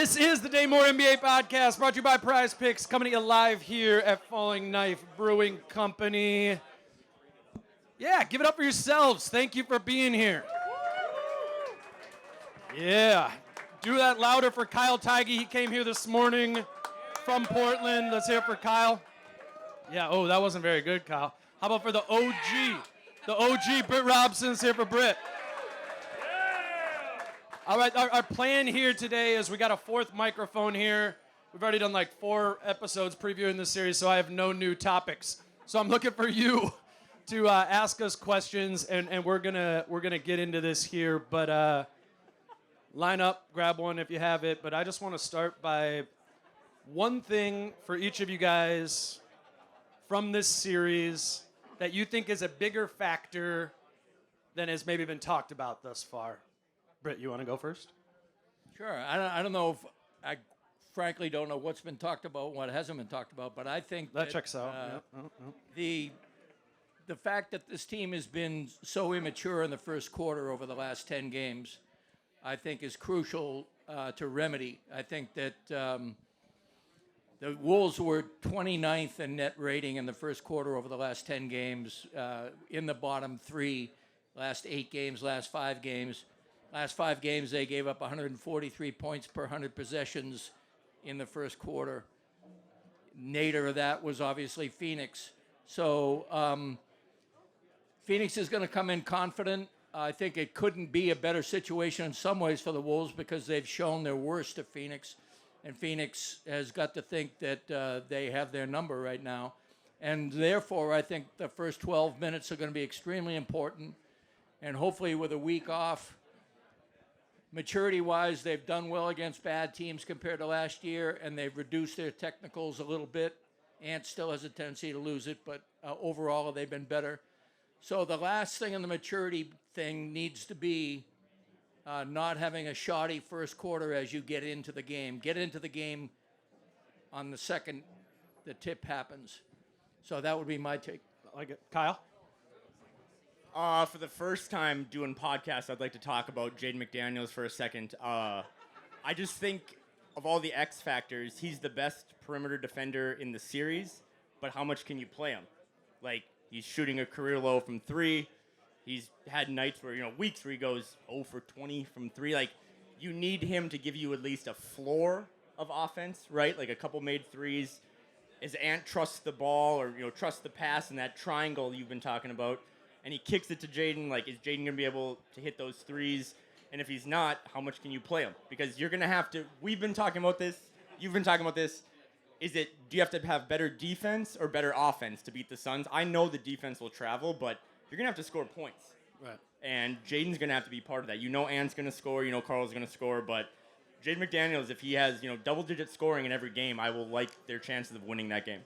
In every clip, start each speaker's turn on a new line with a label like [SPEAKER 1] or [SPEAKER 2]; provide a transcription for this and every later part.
[SPEAKER 1] This is the Dane Moore NBA podcast brought to you by Prize Picks, coming to you live here at Falling Knife Brewing Company. Yeah, give it up for yourselves. Thank you for being here. Yeah, do that louder for Kyle Theige. He came here this morning from Portland. Let's hear it for Kyle. Yeah, oh, that wasn't very good, Kyle. How about for the OG? The OG, Britt Robson. Let's hear it for Britt. All right, our plan here today is we got a fourth microphone here. We've already done like 4 episodes previewing this series, so I have no new topics. So I'm looking for you to ask us questions, and we're gonna get into this here. But line up, grab one if you have it. But I just want to start by one thing for each of you guys from this series that you think is a bigger factor than has maybe been talked about thus far. Britt, you want to go first?
[SPEAKER 2] Sure. I don't know if I frankly don't know what's been talked about, what hasn't been talked about, but I think
[SPEAKER 1] that checks out.
[SPEAKER 2] The fact that this team has been so immature in the first quarter over the last 10 games, I think is crucial to remedy. I think that the Wolves were 29th in net rating in the first quarter over the last 10 games, in the bottom 3, last 8 games, last 5 games. Last 5 games, they gave up 143 points per 100 possessions in the first quarter. Nadir of that was obviously Phoenix. So Phoenix is going to come in confident. I think it couldn't be a better situation in some ways for the Wolves because they've shown their worst to Phoenix. And Phoenix has got to think that they have their number right now. And therefore, I think the first 12 minutes are going to be extremely important. And hopefully with a week off, maturity-wise, they've done well against bad teams compared to last year, and they've reduced their technicals a little bit. Ant still has a tendency to lose it, but overall they've been better. So the last thing in the maturity thing needs to be not having a shoddy first quarter as you get into the game. Get into the game on the second the tip happens. So that would be my take.
[SPEAKER 1] I like it. Kyle?
[SPEAKER 3] For the first time doing podcasts, I'd like to talk about Jaden McDaniels for a second. I just think of all the X factors, he's the best perimeter defender in the series, but how much can you play him? Like, he's shooting a career low from 3. He's had nights where, weeks where he goes 0 for 20 from 3. Like, you need him to give you at least a floor of offense, right? Like a couple made threes. As Ant trusts the ball or, trusts the pass in that triangle you've been talking about, and he kicks it to Jaden, like, is Jaden going to be able to hit those threes? And if he's not, how much can you play him? Because you're going to have to, we've been talking about this, you've been talking about this, do you have to have better defense or better offense to beat the Suns? I know the defense will travel, but you're going to have to score points.
[SPEAKER 1] Right.
[SPEAKER 3] And Jaden's going to have to be part of that. Ant's going to score, Carl's going to score, but Jaden McDaniels, if he has, double-digit scoring in every game, I will like their chances of winning that game.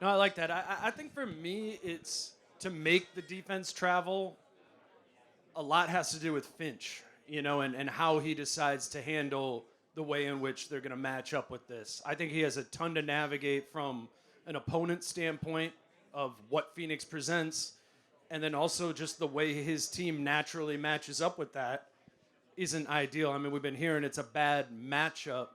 [SPEAKER 1] No, I like that. I think for me, it's to make the defense travel, a lot has to do with Finch, and how he decides to handle the way in which they're going to match up with this. I think he has a ton to navigate from an opponent standpoint of what Phoenix presents, and then also just the way his team naturally matches up with that isn't ideal. I mean, we've been hearing it's a bad matchup,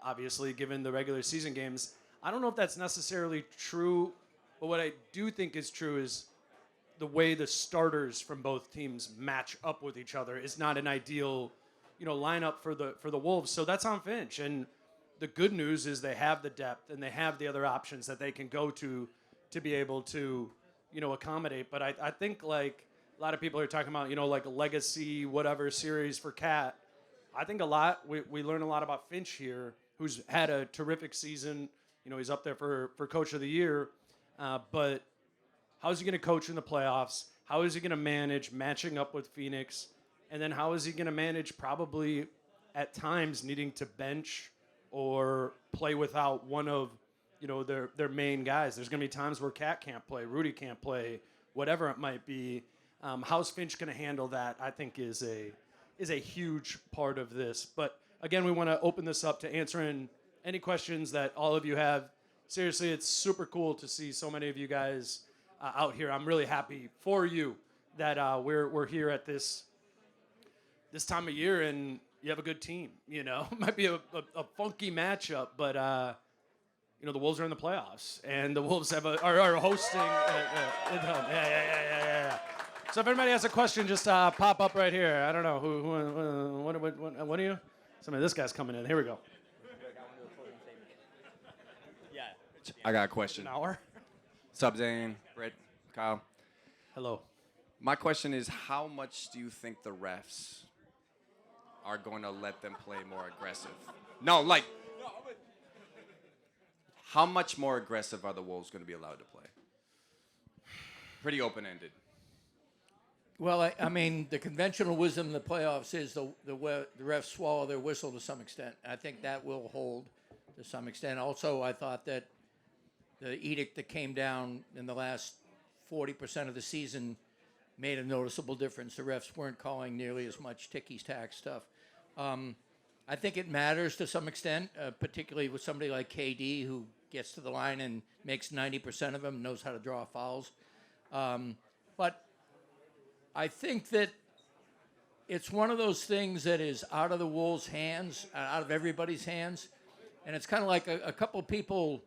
[SPEAKER 1] obviously, given the regular season games. I don't know if that's necessarily true, but what I do think is true is the way the starters from both teams match up with each other is not an ideal, lineup for the Wolves. So that's on Finch. And the good news is they have the depth and they have the other options that they can go to be able to, accommodate. But I think like a lot of people are talking about, like a legacy whatever series for Cat. I think we learn a lot about Finch here, who's had a terrific season. He's up there for Coach of the Year. But how is he going to coach in the playoffs? How is he going to manage matching up with Phoenix? And then how is he going to manage probably at times needing to bench or play without one of, their main guys? There's going to be times where Cat can't play, Rudy can't play, whatever it might be. How's Finch going to handle that? I think is a huge part of this. But again, we want to open this up to answering any questions that all of you have. Seriously, it's super cool to see so many of you guys out here. I'm really happy for you that we're here at this time of year, and you have a good team. You know, might be a funky matchup, but you know, the Wolves are in the playoffs, and the Wolves are hosting. Yeah. So if anybody has a question, just pop up right here. I don't know what are you? This guy's coming in. Here we go.
[SPEAKER 3] Yeah.
[SPEAKER 4] I got a question.
[SPEAKER 1] An hour.
[SPEAKER 4] Sup, Dane, Britt, Kyle.
[SPEAKER 1] Hello.
[SPEAKER 4] My question is, how much do you think the refs are going to let them play more aggressive? No, like, how much more aggressive are the Wolves going to be allowed to play? Pretty open-ended.
[SPEAKER 2] Well, I mean, the conventional wisdom in the playoffs is the refs swallow their whistle to some extent. I think that will hold to some extent. Also, I thought that the edict that came down in the last 40% of the season made a noticeable difference. The refs weren't calling nearly as much ticky-tack stuff. I think it matters to some extent, particularly with somebody like KD who gets to the line and makes 90% of them, knows how to draw fouls. But I think that it's one of those things that is out of the Wolves' hands, out of everybody's hands. And it's kind of like a couple people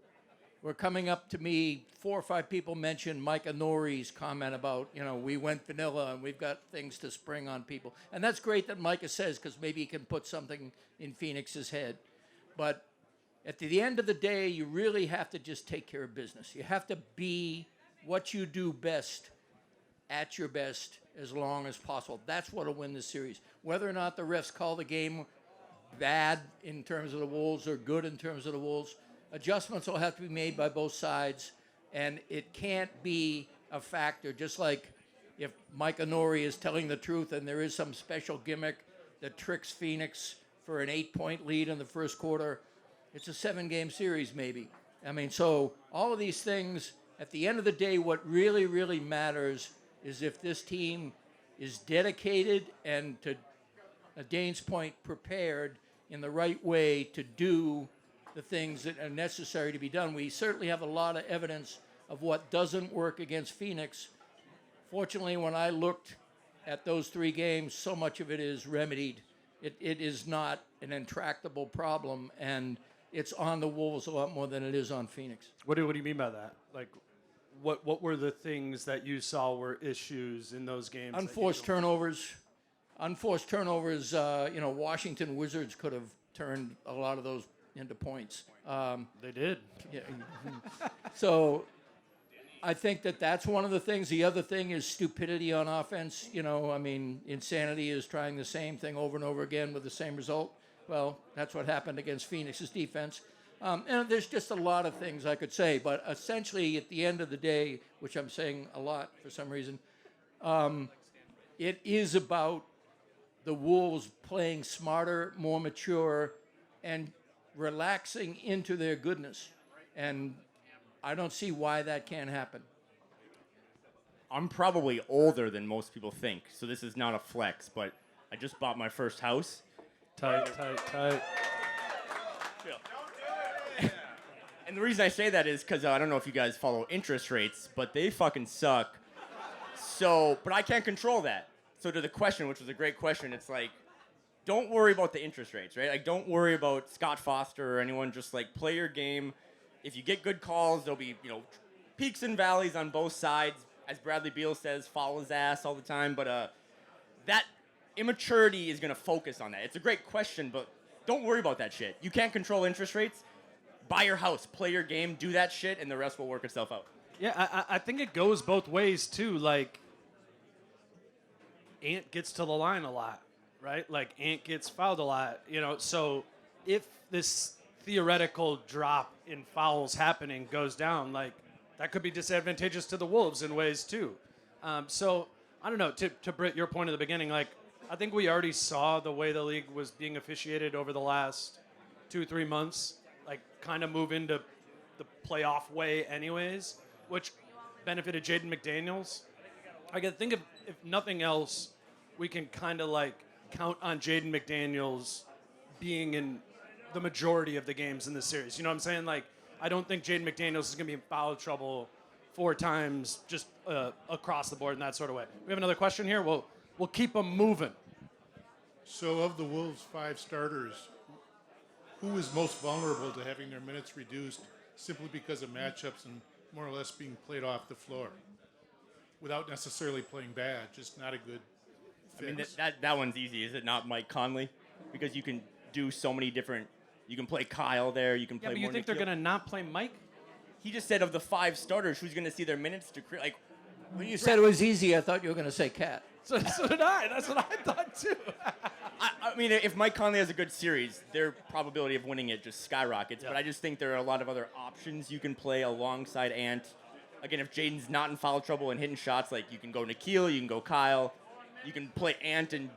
[SPEAKER 2] were coming up to me, 4 or 5 people mentioned Micah Nori's comment about, you know, we went vanilla and we've got things to spring on people. And that's great that Micah says, because maybe he can put something in Phoenix's head. But at the end of the day, you really have to just take care of business. You have to be what you do best at your best as long as possible. That's what will win this series. Whether or not the refs call the game bad in terms of the Wolves or good in terms of the Wolves, adjustments will have to be made by both sides, and it can't be a factor. Just like if Micah Nori is telling the truth and there is some special gimmick that tricks Phoenix for an 8-point lead in the first quarter, it's a 7-game series maybe. I mean, so all of these things, at the end of the day, what really, really matters is if this team is dedicated and, to Dane's point, prepared in the right way to do the things that are necessary to be done. We certainly have a lot of evidence of what doesn't work against Phoenix. Fortunately, when I looked at those 3 games, so much of it is remedied. It is not an intractable problem, and it's on the Wolves a lot more than it is on Phoenix.
[SPEAKER 1] What do you mean by that? Like, what were the things that you saw were issues in those games?
[SPEAKER 2] Unforced turnovers. You know, Washington Wizards could have turned a lot of those into points.
[SPEAKER 1] They did.
[SPEAKER 2] Yeah. So I think that's one of the things. The other thing is stupidity on offense. You know, I mean, insanity is trying the same thing over and over again with the same result. Well, that's what happened against Phoenix's defense. And there's just a lot of things I could say, but essentially at the end of the day, which I'm saying a lot for some reason, it is about the Wolves playing smarter, more mature, and relaxing into their goodness. And I don't see why that can't happen.
[SPEAKER 3] I'm probably older than most people think, so this is not a flex, but I just bought my first house.
[SPEAKER 1] Tight.
[SPEAKER 3] And the reason I say that is because I don't know if you guys follow interest rates, but they fucking suck. So, but I can't control that. So to the question, which was a great question, it's like, don't worry about the interest rates, right? Like, don't worry about Scott Foster or anyone. Just like play your game. If you get good calls, there'll be, you know, peaks and valleys on both sides. As Bradley Beal says, follow his ass all the time. But that immaturity is going to focus on that. It's a great question, but don't worry about that shit. You can't control interest rates. Buy your house, play your game, do that shit, and the rest will work itself out.
[SPEAKER 1] Yeah, I think it goes both ways, too. Like, Ant gets to the line a lot, right? Like, Ant gets fouled a lot, you know. So if this theoretical drop in fouls happening goes down, like, that could be disadvantageous to the Wolves in ways, too. So, I don't know, to Britt, your point at the beginning, like, I think we already saw the way the league was being officiated over the last 2-3 months, like, kind of move into the playoff way anyways, which benefited Jaden McDaniels. I can think if nothing else, we can kind of, like, count on Jaden McDaniels being in the majority of the games in this series. You know what I'm saying? Like, I don't think Jaden McDaniels is going to be in foul trouble 4 times just across the board in that sort of way. We have another question here. We'll keep them moving.
[SPEAKER 5] So of the Wolves' 5 starters, who is most vulnerable to having their minutes reduced simply because of matchups and more or less being played off the floor without necessarily playing bad, just not a good
[SPEAKER 3] I mean,
[SPEAKER 5] fix?
[SPEAKER 3] that one's easy, is it not, Mike Conley? Because you can do so many different. You can play Kyle there. You can
[SPEAKER 1] Yeah,
[SPEAKER 3] play.
[SPEAKER 1] but you
[SPEAKER 3] more
[SPEAKER 1] think they're
[SPEAKER 3] Nikhil.
[SPEAKER 1] going to not play Mike?
[SPEAKER 3] He just said of the 5 starters, who's going to see their minutes decrease? Like,
[SPEAKER 2] When you said it was easy, I thought you were going to say Cat.
[SPEAKER 1] So did I. That's what I thought too.
[SPEAKER 3] I mean, if Mike Conley has a good series, their probability of winning it just skyrockets. But I just think there are a lot of other options you can play alongside Ant. Again, if Jaden's not in foul trouble and hitting shots, like you can go Nikhil, you can go Kyle, you can play Ant and,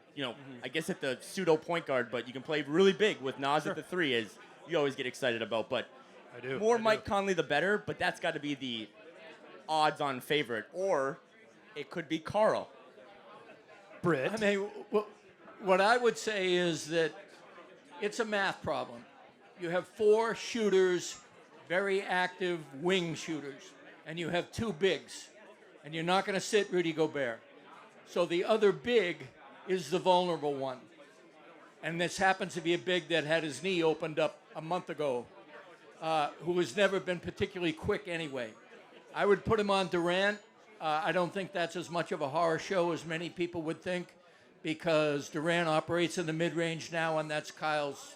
[SPEAKER 3] I guess at the pseudo point guard, but you can play really big with Nas at the 3, as you always get excited about. But more Mike Conley, the better, but that's got to be the odds-on favorite. Or it could be Carl.
[SPEAKER 1] Britt.
[SPEAKER 2] I mean, what I would say is that it's a math problem. You have 4 shooters, very active wing shooters, and you have 2 bigs, and you're not going to sit Rudy Gobert. So the other big is the vulnerable one. And this happens to be a big that had his knee opened up a month ago, who has never been particularly quick anyway. I would put him on Durant. I don't think that's as much of a horror show as many people would think, because Durant operates in the mid-range now, and that's Kyle's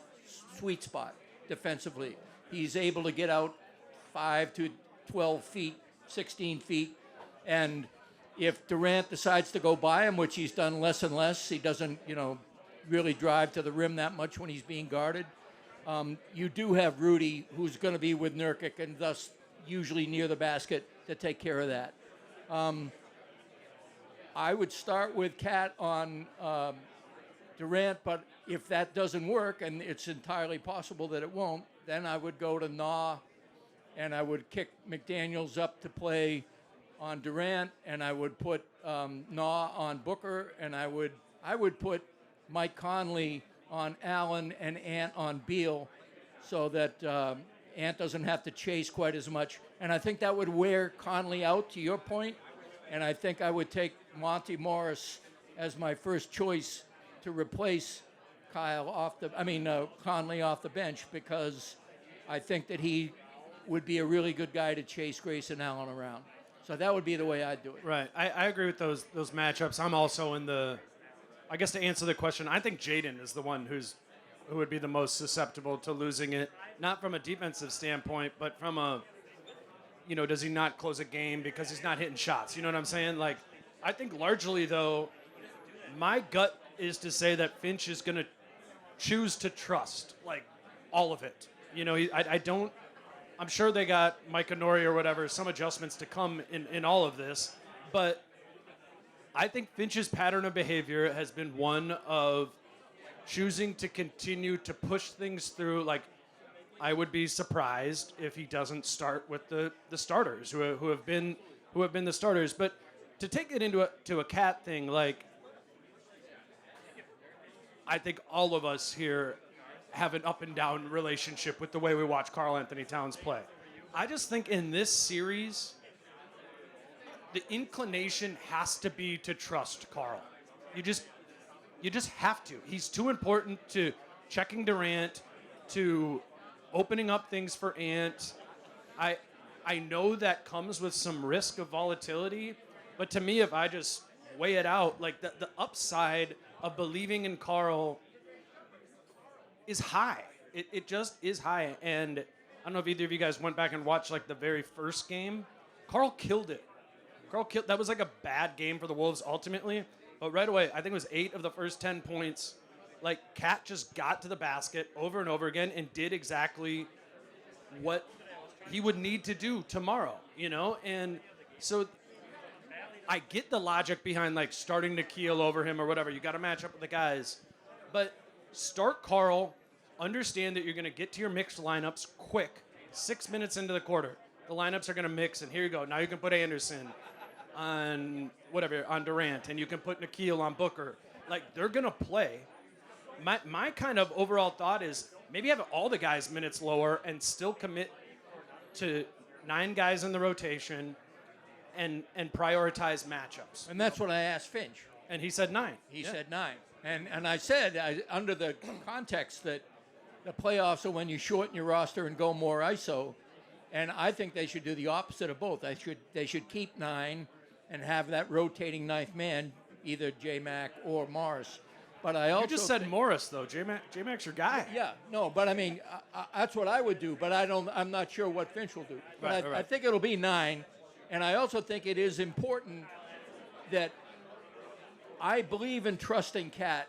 [SPEAKER 2] sweet spot defensively. He's able to get out 5 to 12 feet, 16 feet, and if Durant decides to go by him, which he's done less and less, he doesn't, really drive to the rim that much when he's being guarded. You do have Rudy, who's going to be with Nurkic, and thus usually near the basket to take care of that. I would start with Cat on Durant, but if that doesn't work, and it's entirely possible that it won't, then I would go to Na, and I would kick McDaniels up to play on Durant, and I would put Na on Booker, and I would put Mike Conley on Allen and Ant on Beal, so that Ant doesn't have to chase quite as much. And I think that would wear Conley out, to your point. And I think I would take Monty Morris as my first choice to replace Conley off the bench, because I think that he would be a really good guy to chase Grayson Allen around. So that would be the way I'd do it.
[SPEAKER 1] Right. I agree with those matchups. I'm also I guess to answer the question, I think Jaden is the one who would be the most susceptible to losing it, not from a defensive standpoint, but from a, does he not close a game because he's not hitting shots? You know what I'm saying? Like, I think largely, though, my gut is to say that Finch is going to choose to trust, like, all of it. I'm sure they got Mike Honori or whatever, some adjustments to come in all of this, but I think Finch's pattern of behavior has been one of choosing to continue to push things through. Like, I would be surprised if he doesn't start with the starters who have been the starters. But to take it into a Cat thing, like, I think all of us here have an up and down relationship with the way we watch Karl Anthony Towns play. I just think in this series, the inclination has to be to trust Karl. You just have to. He's too important to checking Durant, to opening up things for Ant. I know that comes with some risk of volatility, but to me, if I just weigh it out, like the upside of believing in Karl is high. It just is high. And I don't know if either of you guys went back and watched like the very first game. Karl killed it. That was like a bad game for the Wolves ultimately. But right away, I think it was 8 of the first 10 points. Like, Cat just got to the basket over and over again and did exactly what he would need to do tomorrow, And so I get the logic behind, like, starting Nikhil over him or whatever. You got to match up with the guys. But start Karl. Understand that you're going to get to your mixed lineups quick. 6 minutes into the quarter, the lineups are going to mix, and here you go. Now you can put Anderson on Durant, and you can put Nikhil on Booker. Like, they're going to play. My kind of overall thought is maybe have all the guys' minutes lower and still commit to 9 guys in the rotation and prioritize matchups.
[SPEAKER 2] And that's what I asked Finch.
[SPEAKER 1] And he said 9.
[SPEAKER 2] He said 9. And I said, under the context that the playoffs are when you shorten your roster and go more ISO, and I think they should do the opposite of both. They should keep 9 and have that rotating ninth man, either J-Mac or Morris. But I also
[SPEAKER 1] You just said Morris though. J-Mac's your guy.
[SPEAKER 2] yeah, no, but I mean, that's what I would do. But I'm not sure what Finch will do. But I think it'll be 9, and I also think it is important that I believe in trusting Cat,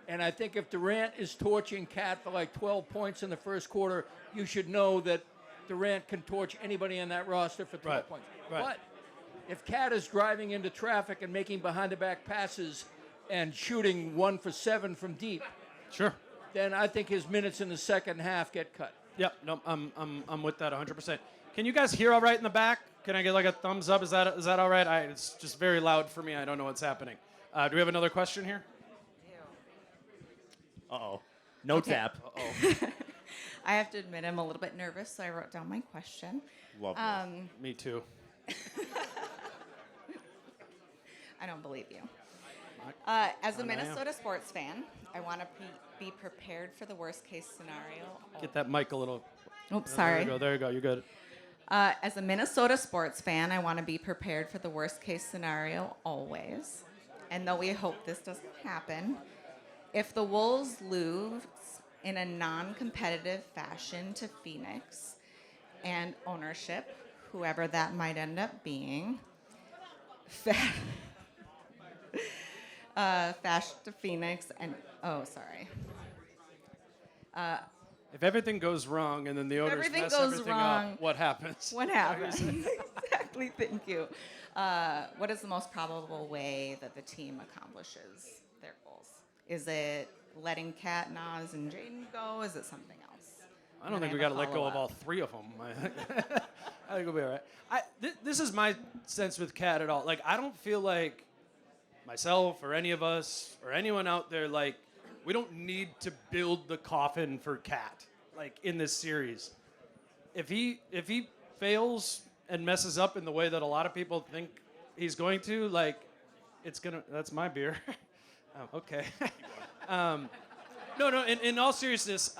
[SPEAKER 2] and I think if Durant is torching Cat for like 12 points in the first quarter, you should know that Durant can torch anybody on that roster for 12 points.
[SPEAKER 1] Right.
[SPEAKER 2] But if Cat is driving into traffic and making behind-the-back passes and shooting 1 for 7 from deep,
[SPEAKER 1] Sure.
[SPEAKER 2] then I think his minutes in the second half get cut.
[SPEAKER 1] Yep. No, I'm with that 100%. Can you guys hear all right in the back? Can I get like a thumbs up? Is that all right? It's just very loud for me. I don't know what's happening. Do we have another question here?
[SPEAKER 3] Uh-oh. No tap.
[SPEAKER 6] I have to admit I'm a little bit nervous, so I wrote down my question.
[SPEAKER 3] Lovely.
[SPEAKER 1] Me too.
[SPEAKER 6] I don't believe you. As a Minnesota sports fan, I want to be prepared for the worst case scenario.
[SPEAKER 1] Get that mic a little.
[SPEAKER 6] Oops, sorry.
[SPEAKER 1] There you go. You're good.
[SPEAKER 6] As a Minnesota sports fan, I want to be prepared for the worst case scenario always. And though we hope this doesn't happen, if the Wolves lose in a non-competitive fashion to Phoenix and ownership, whoever that might end up being, Fash to Phoenix and
[SPEAKER 1] If everything goes wrong and then the owners
[SPEAKER 6] everything
[SPEAKER 1] mess
[SPEAKER 6] goes
[SPEAKER 1] everything
[SPEAKER 6] wrong,
[SPEAKER 1] up, what happens?
[SPEAKER 6] What happens? Exactly, thank you. What is the most probable way that the team accomplishes their goals? Is it letting Kat, Nas, and Jaden go? Is it something else?
[SPEAKER 1] I don't think we got to let go of all 3 of them. I think we'll be all right. This is my sense with Kat at all. Like, I don't feel like myself or any of us or anyone out there, like, we don't need to build the coffin for Kat, like, in this series. If he fails and messes up in the way that a lot of people think he's going to, like, that's my beer. Oh, okay. No, in all seriousness,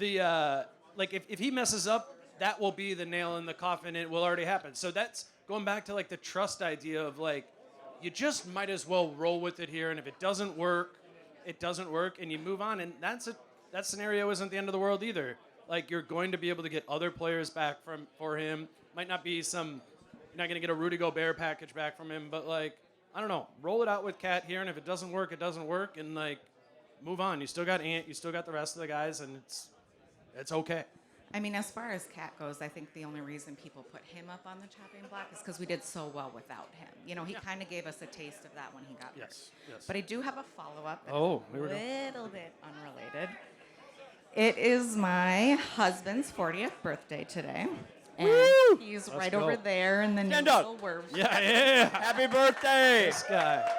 [SPEAKER 1] if he messes up, that will be the nail in the coffin. It will already happen. So that's going back to, like, the trust idea of, like, you just might as well roll with it here, and if it doesn't work, it doesn't work, and you move on. And that scenario isn't the end of the world either. Like, you're going to be able to get other players back for him. Might not be you're not going to get a Rudy Gobert package back from him, but, like, I don't know. Roll it out with Kat here, and if it doesn't work, it doesn't work, and, like, move on. You still got Ant, you still got the rest of the guys, and it's okay.
[SPEAKER 6] I mean, as far as Kat goes, I think the only reason people put him up on the chopping block is because we did so well without him. You know, he kind of gave us a taste of that when he got hurt.
[SPEAKER 1] Yes.
[SPEAKER 6] But I do have a follow-up.
[SPEAKER 1] Oh,
[SPEAKER 6] a
[SPEAKER 1] here we go.
[SPEAKER 6] little bit unrelated. It is my husband's 40th birthday today. And he's right
[SPEAKER 1] go.
[SPEAKER 6] over there in the new
[SPEAKER 3] Stand up.
[SPEAKER 6] little worm.
[SPEAKER 1] Yeah.
[SPEAKER 3] Happy birthday!
[SPEAKER 1] This guy.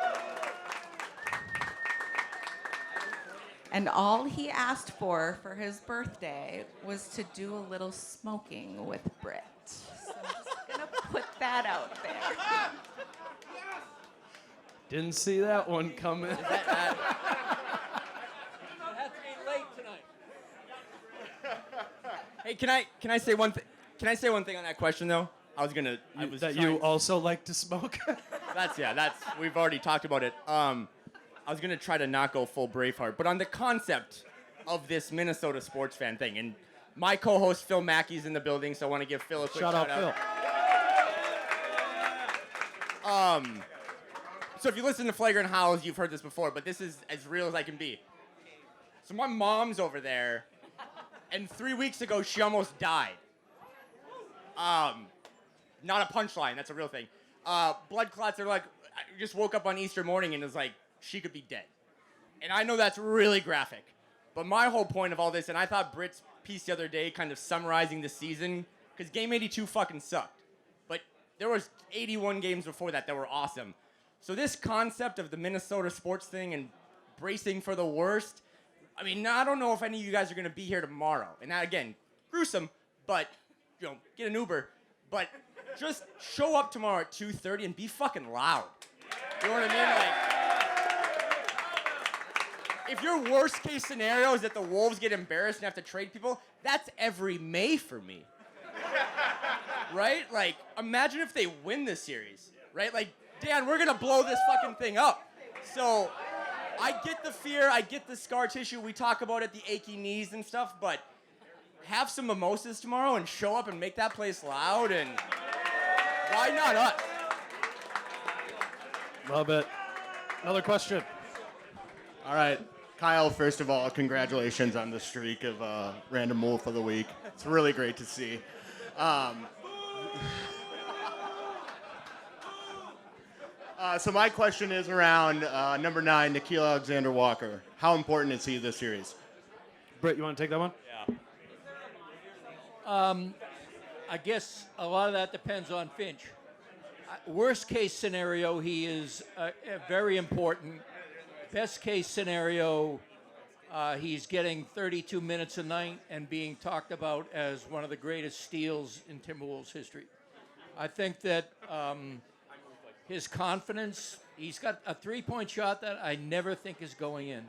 [SPEAKER 6] And all he asked for his birthday was to do a little smoking with Britt. So I'm just going to put that out there.
[SPEAKER 1] Didn't see that one coming.
[SPEAKER 2] It had to be late tonight.
[SPEAKER 3] Hey, can I say one thing? Can I say one thing on that question though?
[SPEAKER 1] You also like to smoke?
[SPEAKER 3] We've already talked about it. I was gonna try to not go full Braveheart, but on the concept of this Minnesota sports fan thing, and my co-host Phil Mackey's in the building, so I want to give Phil a quick shout out. Phil. So if you listen to Flagrant Howls, you've heard this before, but this is as real as I can be. So my mom's over there, and 3 weeks ago she almost died. Not a punchline, that's a real thing. Blood clots are like, I just woke up on Easter morning and it was like, she could be dead. And I know that's really graphic. But my whole point of all this, and I thought Britt's piece the other day kind of summarizing the season, because Game 82 fucking sucked. But there was 81 games before that were awesome. So this concept of the Minnesota sports thing and bracing for the worst, I mean, I don't know if any of you guys are going to be here tomorrow. And that, again, gruesome, but, get an Uber. But just show up tomorrow at 2:30 and be fucking loud. You know what I mean? Like, if your worst case scenario is that the Wolves get embarrassed and have to trade people, that's every May for me. Right? Like, imagine if they win this series, right? Like, Dan, we're gonna blow this fucking thing up. So, I get the fear, I get the scar tissue. We talk about it, the achy knees and stuff, but have some mimosas tomorrow and show up and make that place loud, and why not us?
[SPEAKER 1] Love it. Another question.
[SPEAKER 7] All right, Kyle, first of all, congratulations on the streak of Random Wolf of the Week. It's really great to see. So my question is around number 9, Nickeil Alexander-Walker. How important is he this series?
[SPEAKER 1] Britt, you want to take that one?
[SPEAKER 2] I guess a lot of that depends on Finch. Worst case scenario, he is very important. Best case scenario, he's getting 32 minutes a night and being talked about as one of the greatest steals in Timberwolves history. I think that his confidence, he's got a three-point shot that I never think is going in.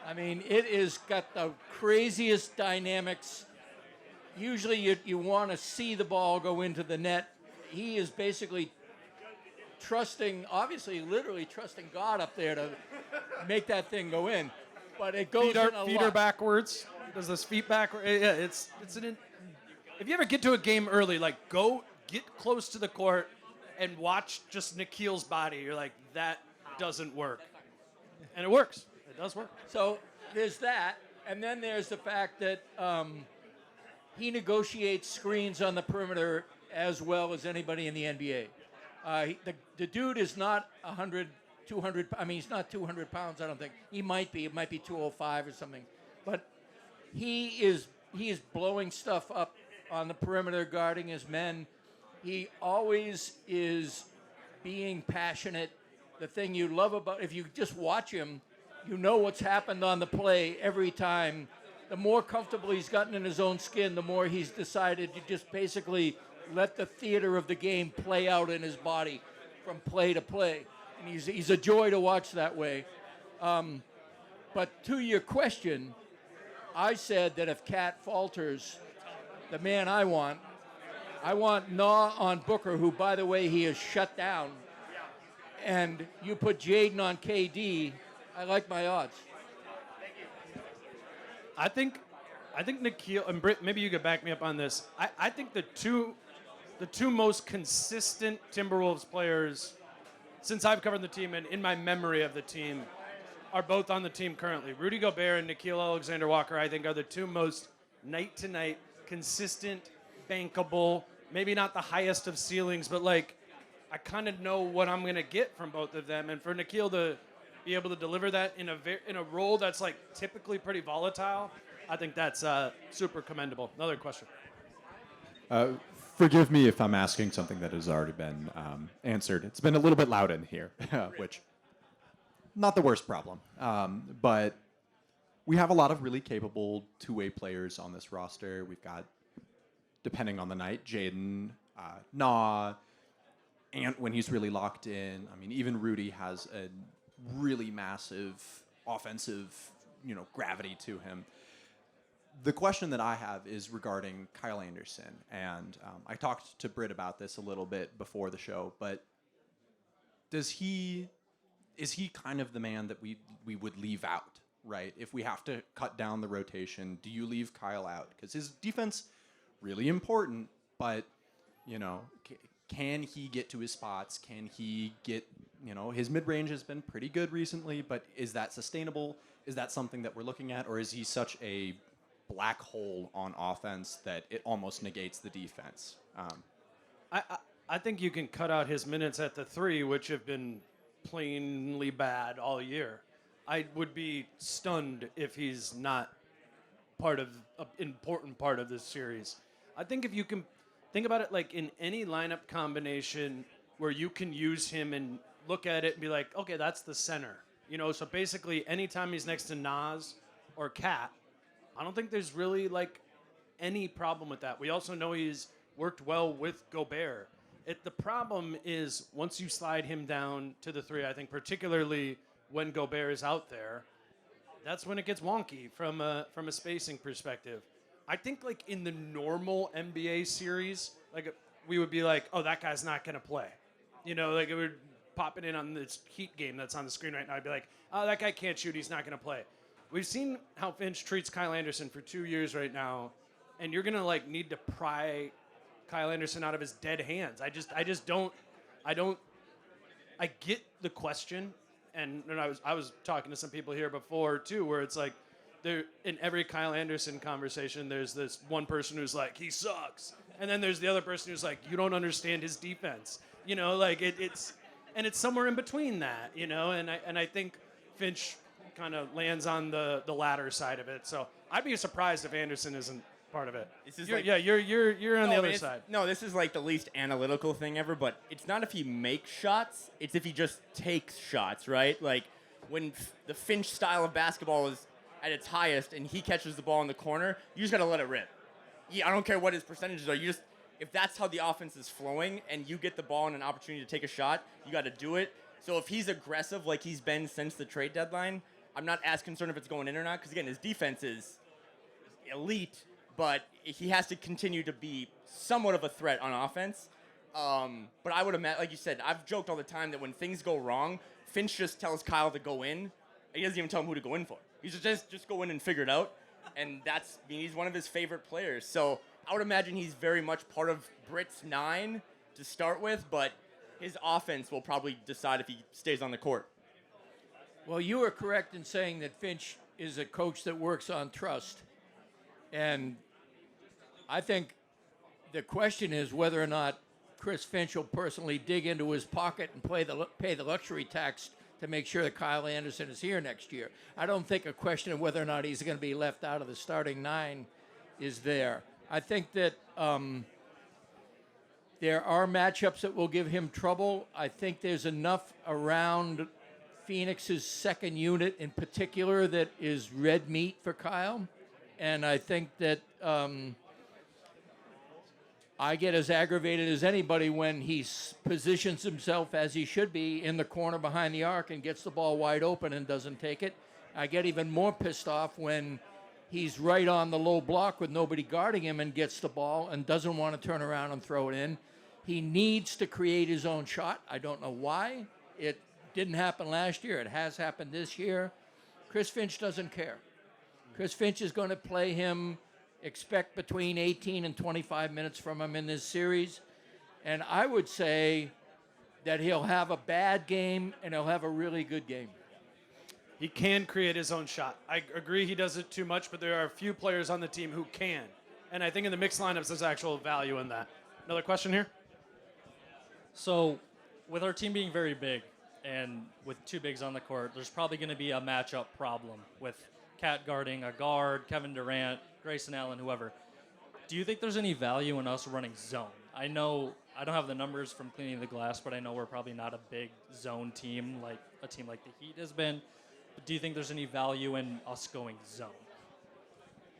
[SPEAKER 2] I mean, it is got the craziest dynamics. Usually you want to see the ball go into the net. He is basically trusting, obviously, literally trusting God up there to make that thing go in. But it goes in a
[SPEAKER 1] feet
[SPEAKER 2] lot.
[SPEAKER 1] are backwards. Does this feet backwards? Yeah, it's if you ever get to a game early, like go get close to the court and watch just Nikhil's body. You're like, that doesn't work. And it works. It does work.
[SPEAKER 2] So there's that. And then there's the fact that he negotiates screens on the perimeter as well as anybody in the NBA. The dude is not 100, 200. I mean, he's not 200 pounds, I don't think. He might be. It might be 205 or something. But he is blowing stuff up on the perimeter, guarding his men. He always is being passionate. The thing you love about, if you just watch him, you know what's happened on the play every time. The more comfortable he's gotten in his own skin, the more he's decided to just basically let the theater of the game play out in his body from play to play. And he's a joy to watch that way. But to your question, I said that if Cat falters, the man I want Nah on Booker, who, by the way, he is shut down. And you put Jaden on KD, I like my odds.
[SPEAKER 1] I think Nickeil and Britt, maybe you could back me up on this. I think the two most consistent Timberwolves players since I've covered the team and in my memory of the team are both on the team currently. Rudy Gobert and Nickeil Alexander-Walker, I think, are the two most night-to-night, consistent, bankable, maybe not the highest of ceilings, but like I kind of know what I'm going to get from both of them. And for Nickeil to be able to deliver that in a role that's like typically pretty volatile, I think that's super commendable. Another question.
[SPEAKER 8] Forgive me if I'm asking something that has already been answered. It's been a little bit loud in here, which not the worst problem. But we have a lot of really capable two-way players on this roster. We've got, depending on the night, Jaden, Nah, Ant when he's really locked in. I mean, even Rudy has a really massive offensive, gravity to him. The question that I have is regarding Kyle Anderson, and I talked to Britt about this a little bit before the show, but is he kind of the man that we would leave out, right? If we have to cut down the rotation, do you leave Kyle out? Because his defense, really important, but, can he get to his spots? Can he get, his mid-range has been pretty good recently, but is that sustainable? Is that something that we're looking at, or is he such a black hole on offense that it almost negates the defense?
[SPEAKER 1] I think you can cut out his minutes at the three, which have been plainly bad all year. I would be stunned if he's not an important part of this series. I think if you can think about it like in any lineup combination where you can use him and look at it and be like, okay, that's the center. So basically anytime he's next to Nas or Cat, I don't think there's really like any problem with that. We also know he's worked well with Gobert. The problem is once you slide him down to the three, I think particularly when Gobert is out there, that's when it gets wonky from a spacing perspective. I think like in the normal NBA series, like we would be like, oh, that guy's not gonna play. You know, like it would pop it in on this Heat game that's on the screen right now. I'd be like, oh, that guy can't shoot. He's not gonna play. We've seen how Finch treats Kyle Anderson for 2 years right now, and you're gonna like need to pry Kyle Anderson out of his dead hands. I just don't. I get the question, and I was talking to some people here before too, where it's like, there in every Kyle Anderson conversation, there's this one person who's like, he sucks, and then there's the other person who's like, you don't understand his defense. You know, like it's somewhere in between that. You know, and I think Finch kind of lands on the latter side of it. So I'd be surprised if Anderson isn't part of it. You're on the other side.
[SPEAKER 3] No, this is like the least analytical thing ever, but it's not if he makes shots, it's if he just takes shots, right? Like when the Finch style of basketball is at its highest and he catches the ball in the corner, you just got to let it rip. Yeah, I don't care what his percentages are. If that's how the offense is flowing and you get the ball and an opportunity to take a shot, you got to do it. So if he's aggressive like he's been since the trade deadline, I'm not as concerned if it's going in or not, because again, his defense is elite, but he has to continue to be somewhat of a threat on offense. But I would imagine, like you said, I've joked all the time that when things go wrong, Finch just tells Kyle to go in. He doesn't even tell him who to go in for. He's just go in and figure it out. And he's one of his favorite players. So I would imagine he's very much part of Britt's 9 to start with, but his offense will probably decide if he stays on the court.
[SPEAKER 2] Well, you are correct in saying that Finch is a coach that works on trust. And I think the question is whether or not Chris Finch will personally dig into his pocket and pay the luxury tax to make sure that Kyle Anderson is here next year. I don't think a question of whether or not he's going to be left out of the starting 9 is there. I think that there are matchups that will give him trouble. I think there's enough around Phoenix's second unit in particular that is red meat for Kyle. And I think that I get as aggravated as anybody when he positions himself as he should be in the corner behind the arc and gets the ball wide open and doesn't take it. I get even more pissed off when he's right on the low block with nobody guarding him and gets the ball and doesn't want to turn around and throw it in. He needs to create his own shot. I don't know why. It didn't happen last year. It has happened this year. Chris Finch doesn't care. Chris Finch is going to play him, expect between 18 and 25 minutes from him in this series. And I would say that he'll have a bad game and he'll have a really good game.
[SPEAKER 1] He can create his own shot. I agree he does it too much, but there are a few players on the team who can. And I think in the mixed lineups, there's actual value in that. Another question here?
[SPEAKER 9] So, with our team being very big and with 2 bigs on the court, there's probably going to be a matchup problem with Cat guarding a guard, Kevin Durant, Grayson Allen, whoever. Do you think there's any value in us running zone? I know I don't have the numbers from cleaning the glass, but I know we're probably not a big zone team like a team like the Heat has been. But do you think there's any value in us going zone?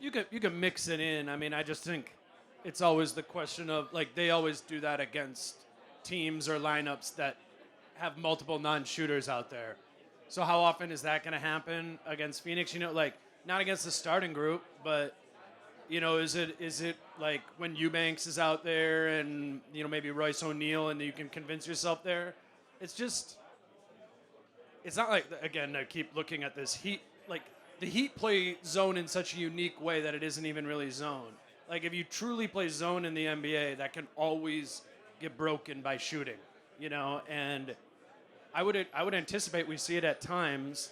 [SPEAKER 1] You can mix it in. I mean, I just think it's always the question of, like, they always do that against teams or lineups that have multiple non-shooters out there. So how often is that going to happen against Phoenix? You know, like, not against the starting group, but, you know, is it like when Eubanks is out there and, you know, maybe Royce O'Neal and you can convince yourself there? It's just, it's not like, again, I keep looking at this Heat, like, the Heat play zone in such a unique way that it isn't even really zone. Like, if you truly play zone in the NBA, that can always get broken by shooting, you know, and I would anticipate we see it at times.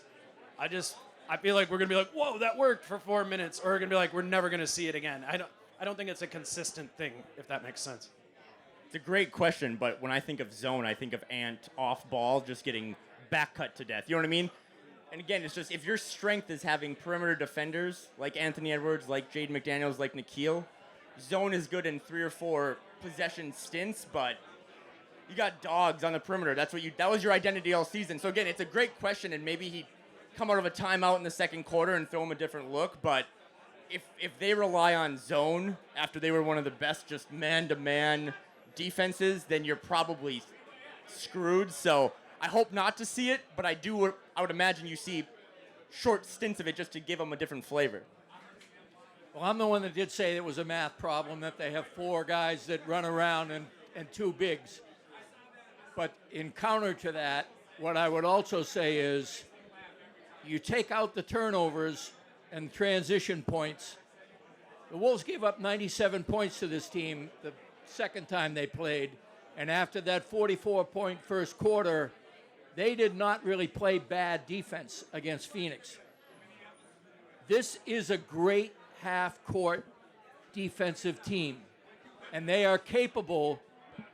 [SPEAKER 1] I feel like we're gonna be like, whoa, that worked for 4 minutes, or we're gonna be like, we're never gonna see it again. I don't think it's a consistent thing, if that makes sense.
[SPEAKER 3] It's a great question, but when I think of zone, I think of Ant off ball just getting back cut to death. You know what I mean? And again, it's just if your strength is having perimeter defenders like Anthony Edwards, like Jaden McDaniels, like Nikhil, zone is good in 3 or 4 possession stints, but you got dogs on the perimeter. That was your identity all season. So again, it's a great question, and maybe he'd come out of a timeout in the second quarter and throw him a different look. But if they rely on zone after they were one of the best just man-to-man defenses, then you're probably screwed. So I hope not to see it, but I would imagine you see short stints of it just to give them a different flavor.
[SPEAKER 2] Well, I'm the one that did say it was a math problem, that they have 4 guys that run around and 2 bigs. But in counter to that, what I would also say is you take out the turnovers and transition points. The Wolves gave up 97 points to this team the second time they played. And after that 44-point first quarter, they did not really play bad defense against Phoenix. This is a great half-court defensive team, and they are capable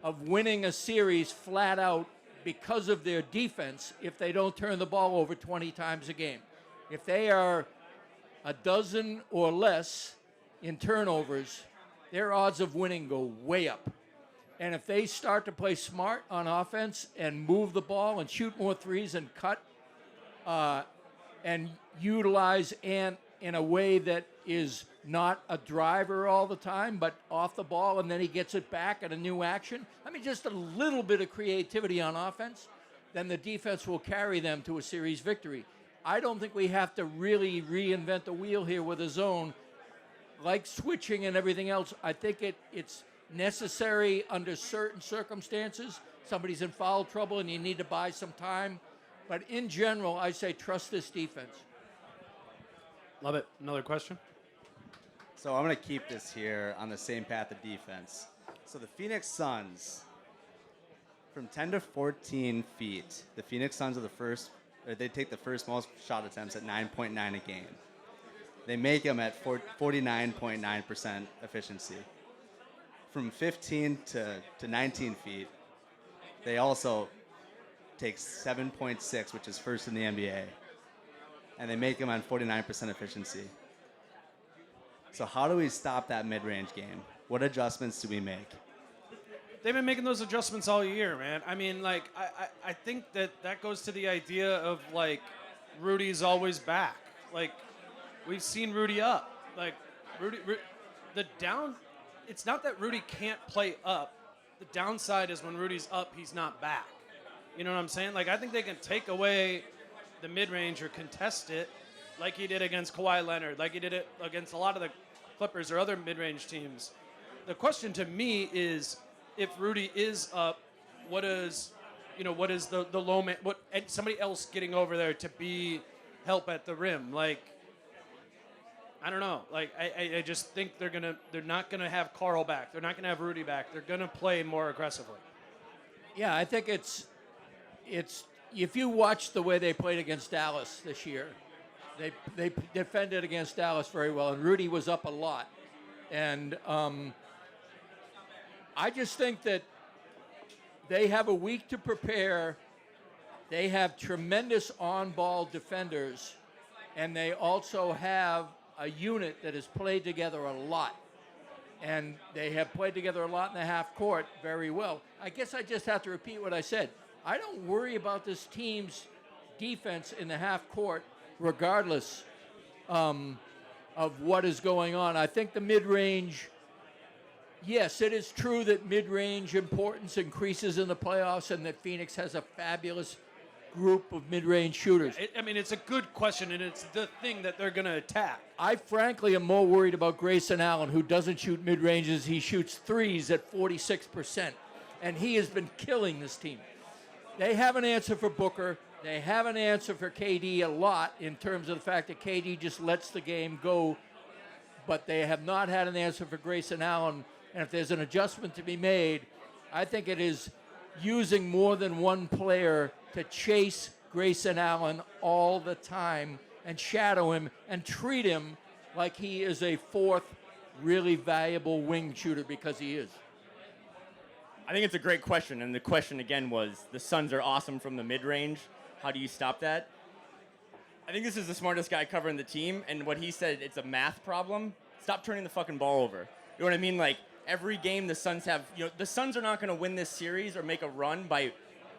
[SPEAKER 2] of winning a series flat out because of their defense if they don't turn the ball over 20 times a game. If they are a dozen or less in turnovers, their odds of winning go way up. And if they start to play smart on offense and move the ball and shoot more threes and cut and utilize Ant in a way that is not a driver all the time, but off the ball, and then he gets it back at a new action. I mean, just a little bit of creativity on offense, then the defense will carry them to a series victory. I don't think we have to really reinvent the wheel here with a zone like switching and everything else. I think it's necessary under certain circumstances. Somebody's in foul trouble and you need to buy some time. But in general, I say trust this defense.
[SPEAKER 1] Love it. Another question?
[SPEAKER 10] So I'm going to keep this here on the same path of defense. So the Phoenix Suns, from 10 to 14 feet, the Phoenix Suns are they take the first most shot attempts at 9.9 a game. They make them at 49.9% efficiency. From 15 to 19 feet, they also take 7.6, which is first in the NBA. And they make them on 49% efficiency. So how do we stop that mid-range game? What adjustments do we make?
[SPEAKER 1] They've been making those adjustments all year, man. I mean, like, I think that goes to the idea of, like, Rudy's always back. Like, we've seen Rudy up. Like, it's not that Rudy can't play up. The downside is when Rudy's up, he's not back. You know what I'm saying? Like, I think they can take away the mid-range or contest it like he did against Kawhi Leonard, like he did it against a lot of the Clippers or other mid-range teams. The question to me is, if Rudy is up, what is the low man, and somebody else getting over there to be help at the rim? Like, I don't know. Like, I just think they're not gonna have Carl back. They're not gonna have Rudy back. They're gonna play more aggressively.
[SPEAKER 2] Yeah, I think it's if you watch the way they played against Dallas this year, they defended against Dallas very well, and Rudy was up a lot. And I just think that they have a week to prepare. They have tremendous on-ball defenders, and they also have a unit that has played together a lot. And they have played together a lot in the half court very well. I guess I just have to repeat what I said. I don't worry about this team's defense in the half court regardless of what is going on. I think the mid-range, yes, it is true that mid-range importance increases in the playoffs and that Phoenix has a fabulous group of mid-range shooters.
[SPEAKER 1] It's a good question, and it's the thing that they're going to attack.
[SPEAKER 2] I frankly am more worried about Grayson Allen, who doesn't shoot mid-ranges. He shoots threes at 46%, and he has been killing this team. They have an answer for Booker. They have an answer for KD a lot in terms of the fact that KD just lets the game go, but they have not had an answer for Grayson Allen. And if there's an adjustment to be made, I think it is using more than one player to chase Grayson Allen all the time and shadow him and treat him like he is a fourth really valuable wing shooter, because he is.
[SPEAKER 3] I think it's a great question, and the question again was, the Suns are awesome from the mid-range. How do you stop that? I think this is the smartest guy covering the team, and what he said, it's a math problem. Stop turning the fucking ball over. You know what I mean? Like, every game the Suns have, the Suns are not going to win this series or make a run by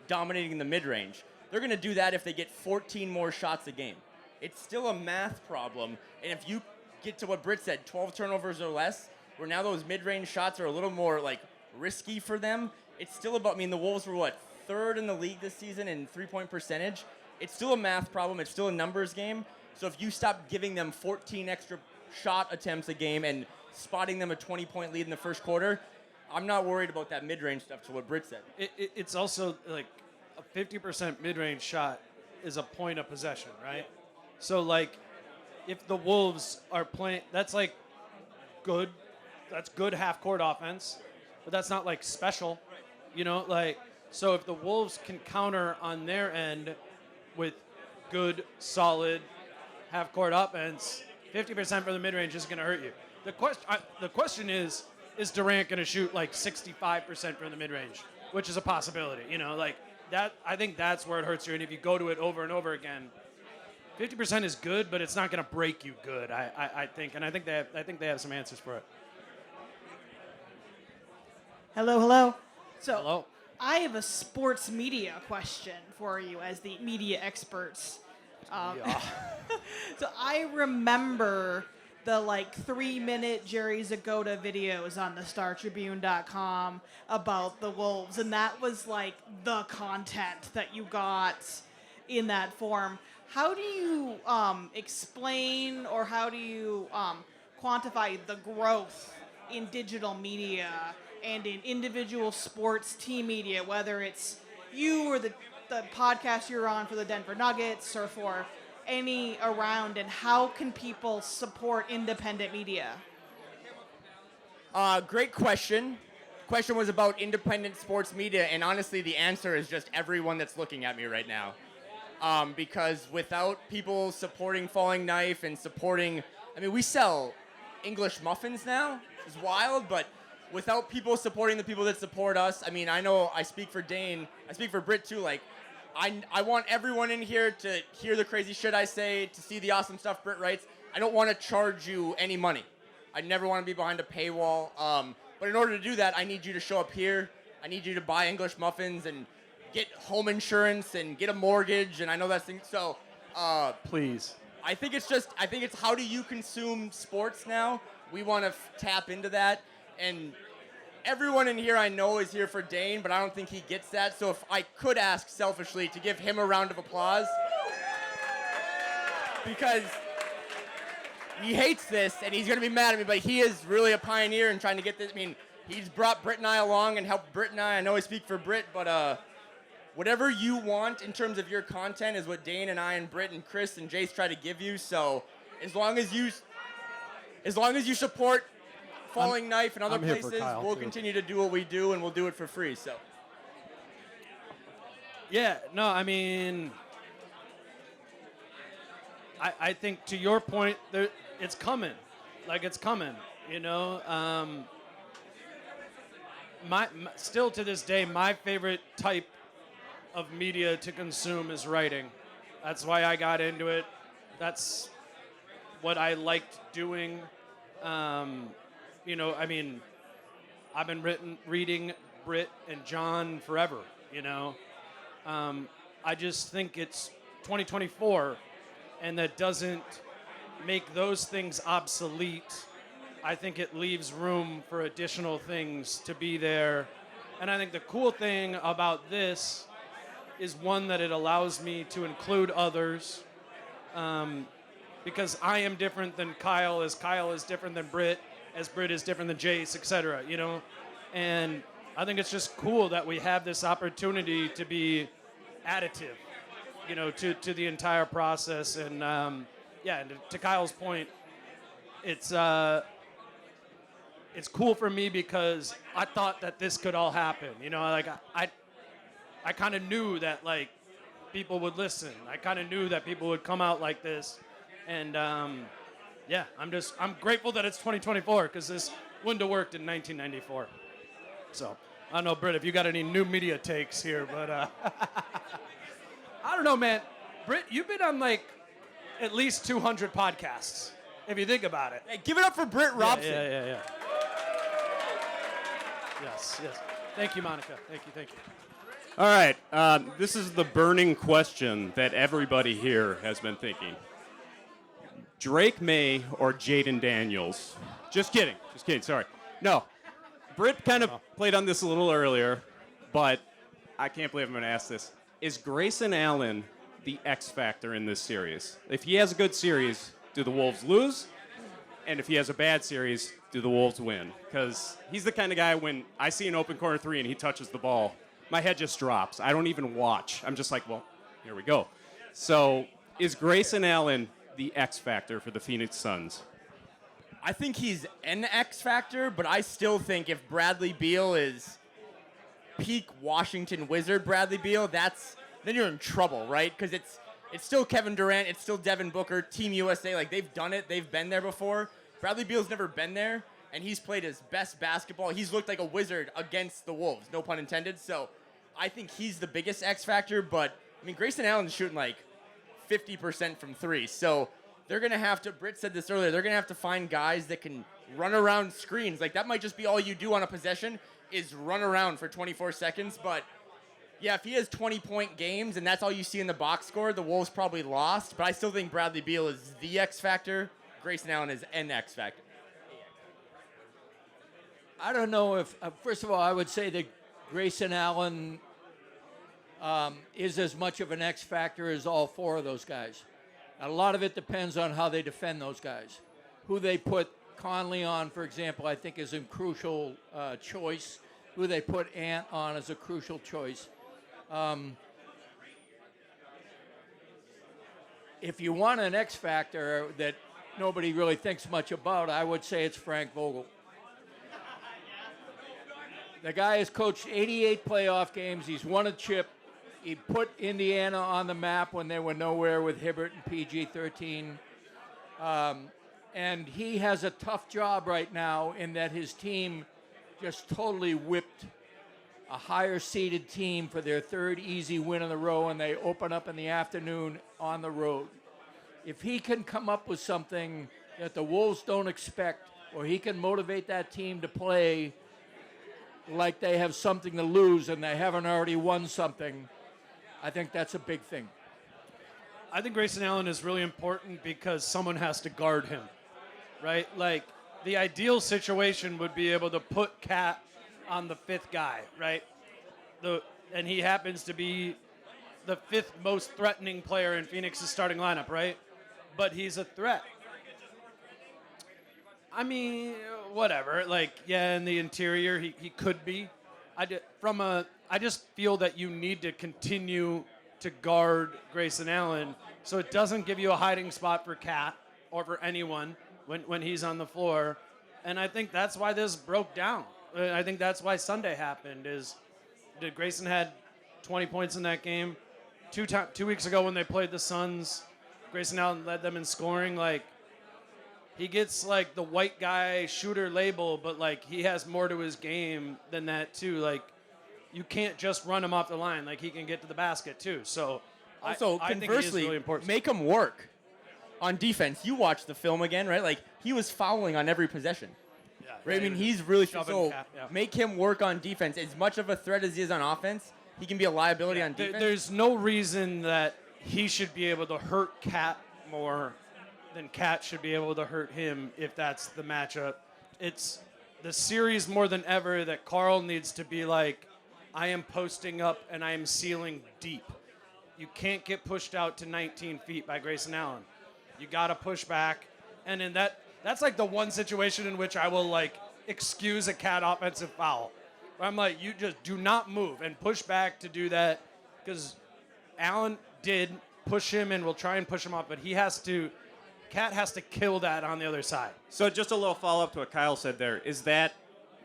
[SPEAKER 3] dominating the mid-range. They're going to do that if they get 14 more shots a game. It's still a math problem, and if you get to what Britt said, 12 turnovers or less, where now those mid-range shots are a little more, like, risky for them, it's still about, the Wolves were, third in the league this season in three-point percentage. It's still a math problem. It's still a numbers game. So if you stop giving them 14 extra shot attempts a game and spotting them a 20-point lead in the first quarter, I'm not worried about that mid-range stuff, to what Britt said.
[SPEAKER 1] It's also like a 50% mid-range shot is a point of possession, right? So like if the Wolves are playing, that's like good. That's good half-court offense, but that's not like special, you know, like, so if the Wolves can counter on their end with good, solid half-court offense, 50% for the mid-range isn't going to hurt you. The question is Durant going to shoot like 65% from the mid-range, which is a possibility, you know, like that. I think that's where it hurts you. And if you go to it over and over again, 50% is good, but it's not going to break you good, I think. And I think they have some answers for it.
[SPEAKER 11] Hello. So
[SPEAKER 1] Hello.
[SPEAKER 11] I have a sports media question for you as the media experts. So I remember the 3-minute Jerry Zagota videos on the StarTribune.com about the Wolves, and that was like the content that you got in that form. How do you explain, or how do you quantify the growth in digital media and in individual sports team media, whether it's you or the podcast you're on for the Denver Nuggets or for any around, and how can people support independent media?
[SPEAKER 3] Great question. Question was about independent sports media, and honestly, the answer is just everyone that's looking at me right now. Because without people supporting Falling Knife and supporting, I mean, we sell English muffins now. It's wild, but without people supporting the people that support us, I mean, I know I speak for Dane, I speak for Britt too, like, I want everyone in here to hear the crazy shit I say, to see the awesome stuff Britt writes. I don't want to charge you any money. I never want to be behind a paywall. But in order to do that, I need you to show up here. I need you to buy English muffins and get home insurance and get a mortgage, and I know that's things. So,
[SPEAKER 1] Please.
[SPEAKER 3] I think it's how do you consume sports now? We want to tap into that, and everyone in here I know is here for Dane, but I don't think he gets that. So if I could ask selfishly to give him a round of applause, because he hates this and he's going to be mad at me, but he is really a pioneer in trying to get this. I mean, he's brought Britt and I along and helped Britt and I know I speak for Britt, but whatever you want in terms of your content is what Dane and I and Britt and Chris and Jace try to give you. So as long as you support Falling Knife and other
[SPEAKER 1] I'm here for
[SPEAKER 3] places,
[SPEAKER 1] Kyle,
[SPEAKER 3] we'll
[SPEAKER 1] too.
[SPEAKER 3] continue to do what we do, and we'll do it for free. So
[SPEAKER 1] Yeah, no, I mean, I think to your point, it's coming. Like, it's coming, you know? Still to this day, my favorite type of media to consume is writing. That's why I got into it. That's what I liked doing. You know, I mean, I've been reading Britt and John forever, you know? I just think it's 2024, and that doesn't make those things obsolete. I think it leaves room for additional things to be there. And I think the cool thing about this is, one, that it allows me to include others, because I am different than Kyle is different than Britt, as Britt is different than Jace, etc., you know? And I think it's just cool that we have this opportunity to be additive, you know, to the entire process. And yeah, and to Kyle's point, it's cool for me because I thought that this could all happen, you know? Like, I kind of knew that, like, people would listen. I kind of knew that people would come out like this. And yeah, I'm grateful that it's 2024, because this wouldn't have worked in 1994. So, I don't know, Britt, if you got any new media takes here, but I don't know, man. Britt, you've been on like at least 200 podcasts, if you think about it.
[SPEAKER 3] hey, give it up for Britt Robson.
[SPEAKER 1] Yeah. Yes. Thank you, Monica. Thank you.
[SPEAKER 12] All right. This is the burning question that everybody here has been thinking. Drake May or Jaden McDaniels? Just kidding. Sorry. No. Britt kind of played on this a little earlier, but I can't believe I'm going to ask this. Is Grayson Allen the X factor in this series? If he has a good series, do the Wolves lose? And if he has a bad series, do the Wolves win? Because he's the kind of guy, when I see an open corner three and he touches the ball, my head just drops. I don't even watch. I'm just like, well, here we go. So is Grayson Allen the X factor for the Phoenix Suns?
[SPEAKER 3] I think he's an X factor, but I still think if Bradley Beal is peak Washington Wizard Bradley Beal, then you're in trouble, right? Because it's still Kevin Durant, it's still Devin Booker, Team USA. Like, they've done it, they've been there before. Bradley Beal's never been there, and he's played his best basketball. He's looked like a wizard against the Wolves, no pun intended. So I think he's the biggest X factor, but I mean, Grayson Allen's shooting like 50% from three. So they're going to have to, Britt said this earlier, they're going to have to find guys that can run around screens. Like, that might just be all you do on a possession is run around for 24 seconds. But, yeah, if he has 20-point games and that's all you see in the box score, the Wolves probably lost. But I still think Bradley Beal is the X factor. Grayson Allen is an X factor.
[SPEAKER 2] I don't know if, first of all, I would say that Grayson Allen is as much of an X factor as all four of those guys. A lot of it depends on how they defend those guys. Who they put Conley on, for example, I think is a crucial choice. Who they put Ant on is a crucial choice. If you want an X factor that nobody really thinks much about, I would say it's Frank Vogel. The guy has coached 88 playoff games. He's won a chip. He put Indiana on the map when they were nowhere with Hibbert and PG-13. And he has a tough job right now in that his team just totally whipped a higher-seeded team for their third easy win in a row, and they open up in the afternoon on the road. If he can come up with something that the Wolves don't expect, or he can motivate that team to play like they have something to lose and they haven't already won something, I think that's a big thing.
[SPEAKER 1] I think Grayson Allen is really important because someone has to guard him, right? Like, the ideal situation would be able to put Cat on the fifth guy, right? And he happens to be the fifth most threatening player in Phoenix's starting lineup, right? But he's a threat. I mean, whatever. Like, yeah, in the interior, he could be. I just feel that you need to continue to guard Grayson Allen so it doesn't give you a hiding spot for Cat or for anyone when he's on the floor. And I think that's why this broke down. I think that's why Sunday happened. Grayson had 20 points in that game. 2 weeks ago when they played the Suns, Grayson Allen led them in scoring. Like, he gets like the white guy shooter label, but like he has more to his game than that too. Like, you can't just run him off the line. Like, he can get to the basket too. So
[SPEAKER 3] also,
[SPEAKER 1] I think he is
[SPEAKER 3] conversely,
[SPEAKER 1] really important.
[SPEAKER 3] make him work on defense. You watch the film again, right? Like, he was fouling on every possession.
[SPEAKER 1] Yeah,
[SPEAKER 3] right? I mean, he's really
[SPEAKER 1] shoving
[SPEAKER 3] so.
[SPEAKER 1] Cat, yeah.
[SPEAKER 3] Make him work on defense. As much of a threat as he is on offense, he can be a liability on defense.
[SPEAKER 1] There's no reason that he should be able to hurt Cat more than Cat should be able to hurt him if that's the matchup. It's the series more than ever that Carl needs to be like, I am posting up and I am sealing deep. You can't get pushed out to 19 feet by Grayson Allen. You got to push back. And in that's like the one situation in which I will like excuse a Cat offensive foul. Where I'm like, you just do not move and push back to do that, because Allen did push him and will try and push him off, but Cat has to kill that on the other side.
[SPEAKER 12] So just a little follow-up to what Kyle said there. Is that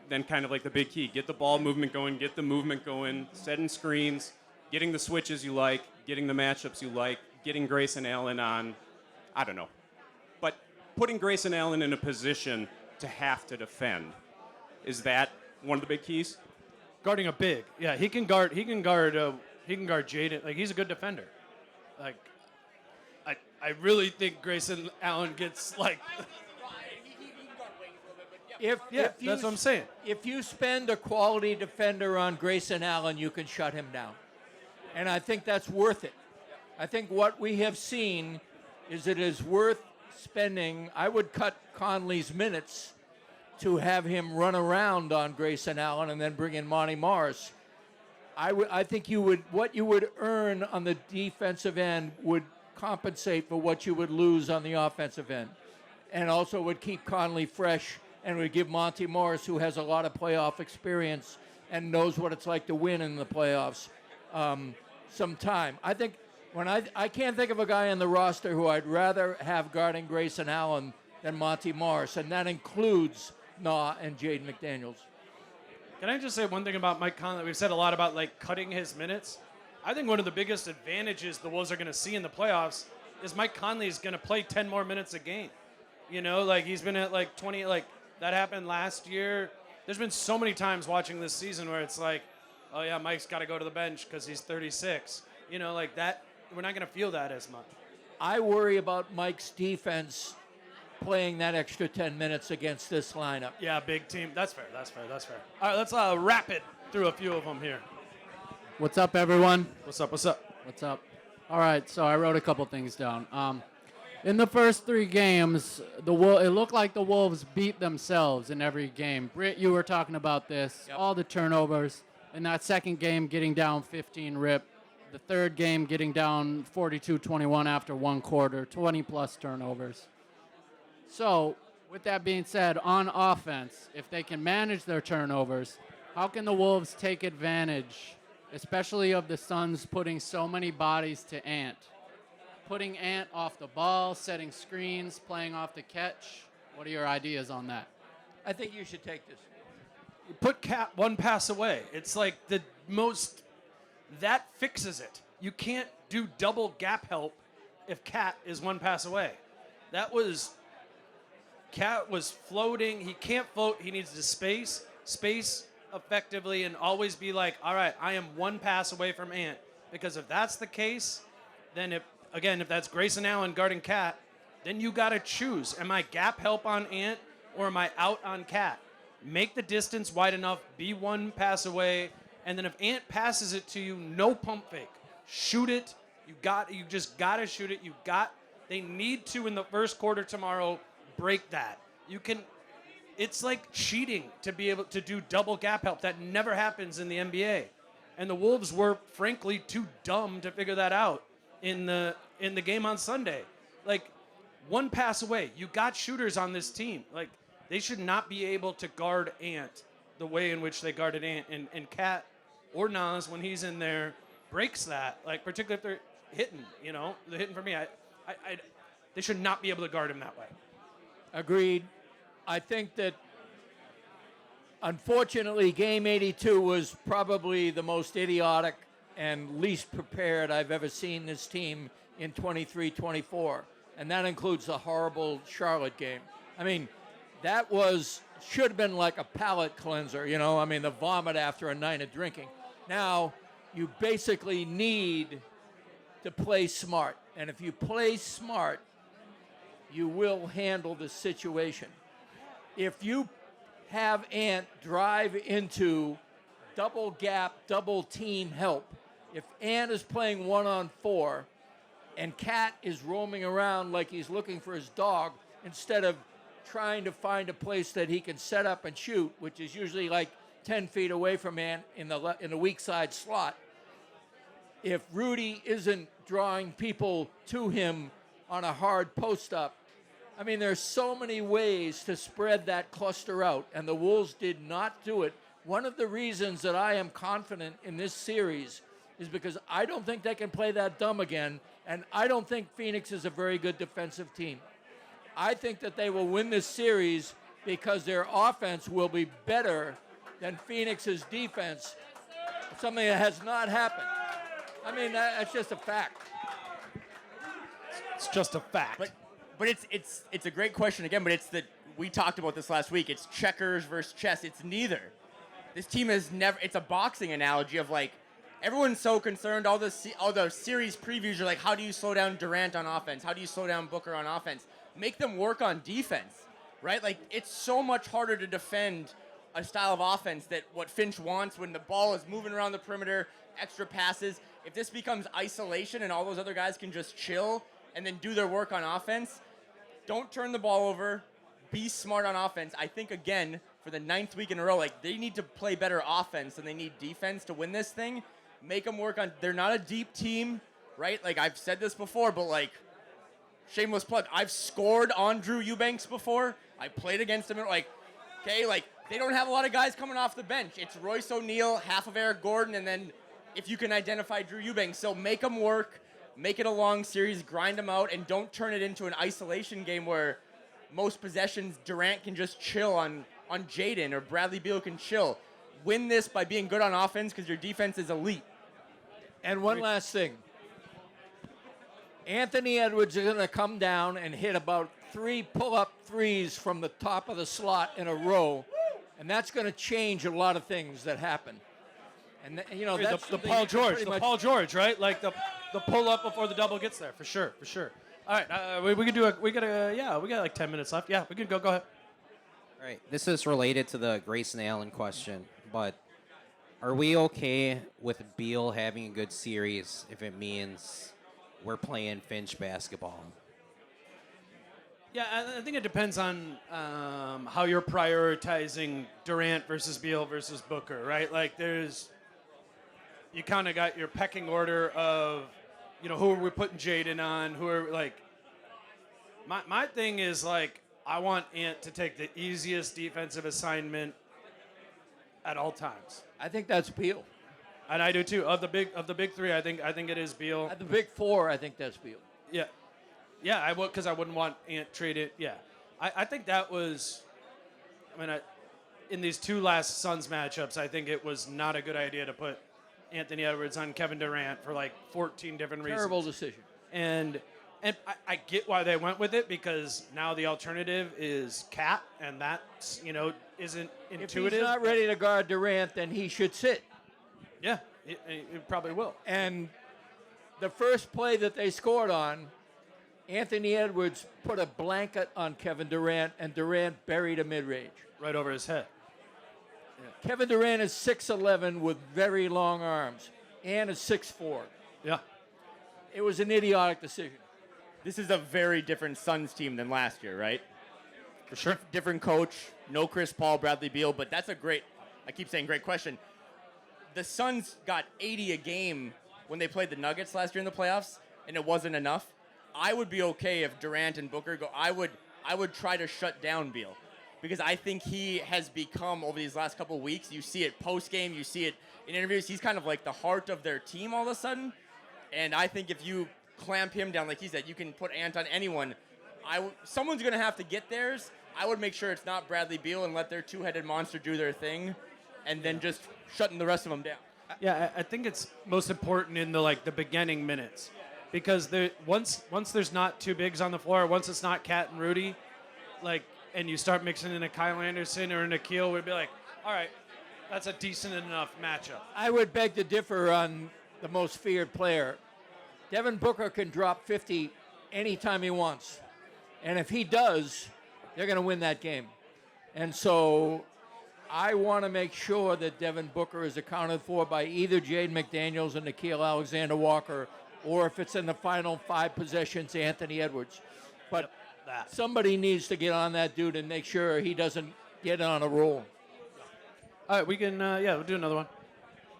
[SPEAKER 12] then kind of like the big key? Get the ball movement going, get the movement going, setting screens, getting the switches you like, getting the matchups you like, getting Grayson Allen on, I don't know. But putting Grayson Allen in a position to have to defend, is that one of the big keys?
[SPEAKER 1] Guarding a big. Yeah, he can guard Jaden. Like, he's a good defender. Like, I really think Grayson Allen gets like. That's what I'm saying.
[SPEAKER 2] If you spend a quality defender on Grayson Allen, you can shut him down. And I think that's worth it. I think what we have seen is it is worth spending. I would cut Conley's minutes to have him run around on Grayson Allen and then bring in Monty Morris. I think what you would earn on the defensive end would compensate for what you would lose on the offensive end, and also would keep Conley fresh and would give Monty Morris, who has a lot of playoff experience and knows what it's like to win in the playoffs, some time. I think I can't think of a guy on the roster who I'd rather have guarding Grayson Allen than Monty Morris, and that includes Nah and Jaden McDaniels.
[SPEAKER 1] Can I just say one thing about Mike Conley? We've said a lot about like cutting his minutes. I think one of the biggest advantages the Wolves are going to see in the playoffs is Mike Conley is going to play 10 more minutes a game. You know, like he's been at like 20, like that happened last year. There's been so many times watching this season where it's like, oh yeah, Mike's got to go to the bench because he's 36. You know, like that, we're not going to feel that as much.
[SPEAKER 2] I worry about Mike's defense playing that extra 10 minutes against this lineup.
[SPEAKER 1] Yeah, big team. That's fair. All right, let's wrap it through a few of them here.
[SPEAKER 13] What's up, everyone?
[SPEAKER 1] What's up?
[SPEAKER 13] What's up? All right, so I wrote a couple things down. In the first 3 games, it looked like the Wolves beat themselves in every game. Britt, you were talking about this. Yep. All the turnovers. In that second game, getting down 15 rip. The third game, getting down 42-21 after 1 quarter, 20-plus turnovers. So, with that being said, on offense, if they can manage their turnovers, how can the Wolves take advantage, especially of the Suns putting so many bodies to Ant? Putting Ant off the ball, setting screens, playing off the catch. What are your ideas on that?
[SPEAKER 2] I think you should take this.
[SPEAKER 1] You put Cat one pass away. It's like that fixes it. You can't do double gap help if Cat is 1 pass away. Cat was floating. He can't float. He needs to space effectively, and always be like, all right, I am 1 pass away from Ant. Because if that's the case, then if that's Grayson Allen guarding Cat, then you got to choose. Am I gap help on Ant or am I out on Cat? Make the distance wide enough, be 1 pass away, and then if Ant passes it to you, no pump fake. Shoot it. You just got to shoot it. They need to, in the first quarter tomorrow, break that. It's like cheating to be able to do double gap help. That never happens in the NBA. And the Wolves were frankly too dumb to figure that out in the game on Sunday. Like 1 pass away. You got shooters on this team. Like they should not be able to guard Ant the way in which they guarded Ant. And Cat or Nas, when he's in there, breaks that. Like particularly if they're hitting, the hitting for me. They should not be able to guard him that way.
[SPEAKER 2] Agreed. I think that, unfortunately, Game 82 was probably the most idiotic and least prepared I've ever seen this team in 23-24, and that includes the horrible Charlotte game. I mean, that should have been like a palate cleanser, the vomit after a night of drinking. Now, you basically need to play smart, and if you play smart, you will handle the situation. If you have Ant drive into double gap, double team help, if Ant is playing 1-on-4 and Cat is roaming around like he's looking for his dog instead of trying to find a place that he can set up and shoot, which is usually like 10 feet away from Ant in the weak side slot, if Rudy isn't drawing people to him on a hard post-up, I mean, there's so many ways to spread that cluster out, and the Wolves did not do it. One of the reasons that I am confident in this series is because I don't think they can play that dumb again, and I don't think Phoenix is a very good defensive team. I think that they will win this series because their offense will be better than Phoenix's defense, something that has not happened. I mean, that's just a fact.
[SPEAKER 1] It's just a fact.
[SPEAKER 3] But it's a great question again, but we talked about this last week. It's checkers versus chess. It's neither. This team has never. It's a boxing analogy of like everyone's so concerned. All the series previews are like, how do you slow down Durant on offense? How do you slow down Booker on offense? Make them work on defense, right? Like it's so much harder to defend a style of offense that what Finch wants when the ball is moving around the perimeter, extra passes. If this becomes isolation and all those other guys can just chill and then do their work on offense, don't turn the ball over. Be smart on offense. I think, again, for the 9th week in a row. Like, they need to play better offense than they need defense to win this thing. Make them work on. They're not a deep team, right? Like, I've said this before, but like, shameless plug. I've scored on Drew Eubanks before. I played against him. Like, okay, like they don't have a lot of guys coming off the bench. It's Royce O'Neal, half of Eric Gordon, and then if you can identify Drew Eubanks. So make them work. Make it a long series. Grind them out, and don't turn it into an isolation game where most possessions Durant can just chill on Jaden or Bradley Beal can chill. Win this by being good on offense because your defense is elite.
[SPEAKER 2] And one last thing. Anthony Edwards is going to come down and hit about 3 pull-up threes from the top of the slot in a row, and that's going to change a lot of things that happen. And that's
[SPEAKER 1] the Paul George, right? Like the pull up before the double gets there, for sure. All right, we can do we got like 10 minutes left. Yeah, we can go ahead.
[SPEAKER 14] All right, this is related to the Grayson Allen question, but are we okay with Beal having a good series if it means we're playing Finch basketball?
[SPEAKER 1] Yeah, I think it depends on how you're prioritizing Durant versus Beal versus Booker, right? Like, you kind of got your pecking order of, who are we putting Jaden on? Who are, like, my thing is, like, I want Ant to take the easiest defensive assignment at all times.
[SPEAKER 2] I think that's Beal.
[SPEAKER 1] And I do too. Of the big three, I think it is Beal.
[SPEAKER 2] At the big four, I think that's Beal.
[SPEAKER 1] Yeah. Yeah, I would, because I wouldn't want Ant traded. Yeah. I think that was, in these two last Suns matchups, I think it was not a good idea to put Anthony Edwards on Kevin Durant for like 14 different reasons.
[SPEAKER 2] Terrible decision.
[SPEAKER 1] And I get why they went with it, because now the alternative is Cat, and that's, isn't intuitive.
[SPEAKER 2] If he's not ready to guard Durant, then he should sit.
[SPEAKER 1] Yeah, it probably will.
[SPEAKER 2] And the first play that they scored on, Anthony Edwards put a blanket on Kevin Durant, and Durant buried a mid-range.
[SPEAKER 1] Right over his head.
[SPEAKER 2] Yeah. Kevin Durant is 6'11" with very long arms. Ant is 6'4".
[SPEAKER 1] Yeah.
[SPEAKER 2] It was an idiotic decision.
[SPEAKER 3] This is a very different Suns team than last year, right?
[SPEAKER 1] For sure.
[SPEAKER 3] Different coach, no Chris Paul, Bradley Beal, but that's I keep saying great question. The Suns got 80 a game when they played the Nuggets last year in the playoffs, and it wasn't enough. I would be okay if Durant and Booker go. I would try to shut down Beal, because I think he has become, over these last couple of weeks, you see it post-game, you see it in interviews, he's kind of like the heart of their team all of a sudden. And I think if you clamp him down, like he said, you can put Ant on anyone. Someone's going to have to get theirs. I would make sure it's not Bradley Beal and let their two-headed monster do their thing, and then just shutting the rest of them down.
[SPEAKER 1] Yeah, I think it's most important in the beginning minutes, because once there's not two bigs on the floor, once it's not Cat and Rudy, and you start mixing in a Kyle Anderson or a Nikhil, we'd be like, all right, that's a decent enough matchup.
[SPEAKER 2] I would beg to differ on the most feared player. Devin Booker can drop 50 anytime he wants. And if he does, they're going to win that game. And so I want to make sure that Devin Booker is accounted for by either Jaden McDaniels and Nikhil Alexander-Walker, or if it's in the final 5 possessions, Anthony Edwards. But somebody needs to get on that dude and make sure he doesn't get on a roll.
[SPEAKER 1] All right, we can, we'll do another one.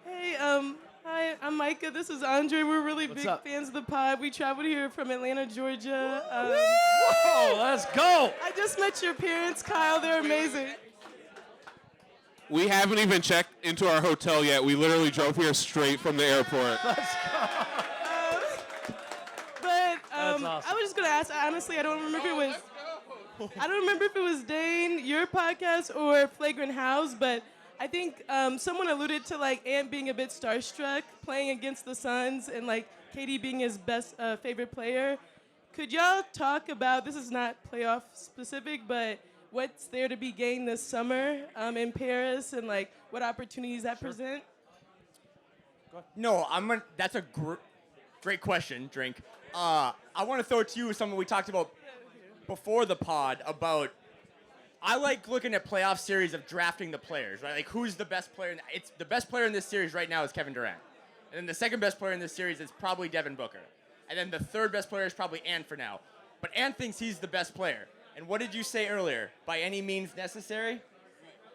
[SPEAKER 15] Hey, hi, I'm Micah. This is Andre. We're really
[SPEAKER 1] What's
[SPEAKER 15] big
[SPEAKER 1] up?
[SPEAKER 15] fans of the pod. We traveled here from Atlanta, Georgia.
[SPEAKER 1] Whoa, let's go.
[SPEAKER 15] I just met your parents, Kyle. They're amazing.
[SPEAKER 16] We haven't even checked into our hotel yet. We literally drove here straight from the airport.
[SPEAKER 15] But
[SPEAKER 1] awesome.
[SPEAKER 15] I was just gonna ask. Honestly, I don't remember if it was Dane, your podcast, or Flagrant House. But I think someone alluded to Ant being a bit starstruck playing against the Suns, and KD being his best favorite player. Could y'all talk about, this is not playoff specific, but what's there to be gained this summer in Paris, and what opportunities that present?
[SPEAKER 3] No, that's a great question, Drink. I want to throw it to you something we talked about before the pod about, I like looking at playoff series of drafting the players, right? Who's the best player? It's the best player in this series right now is Kevin Durant. And then the second best player in this series is probably Devin Booker. And then the third best player is probably Ant for now. But Ant thinks he's the best player. And what did you say earlier? By any means necessary?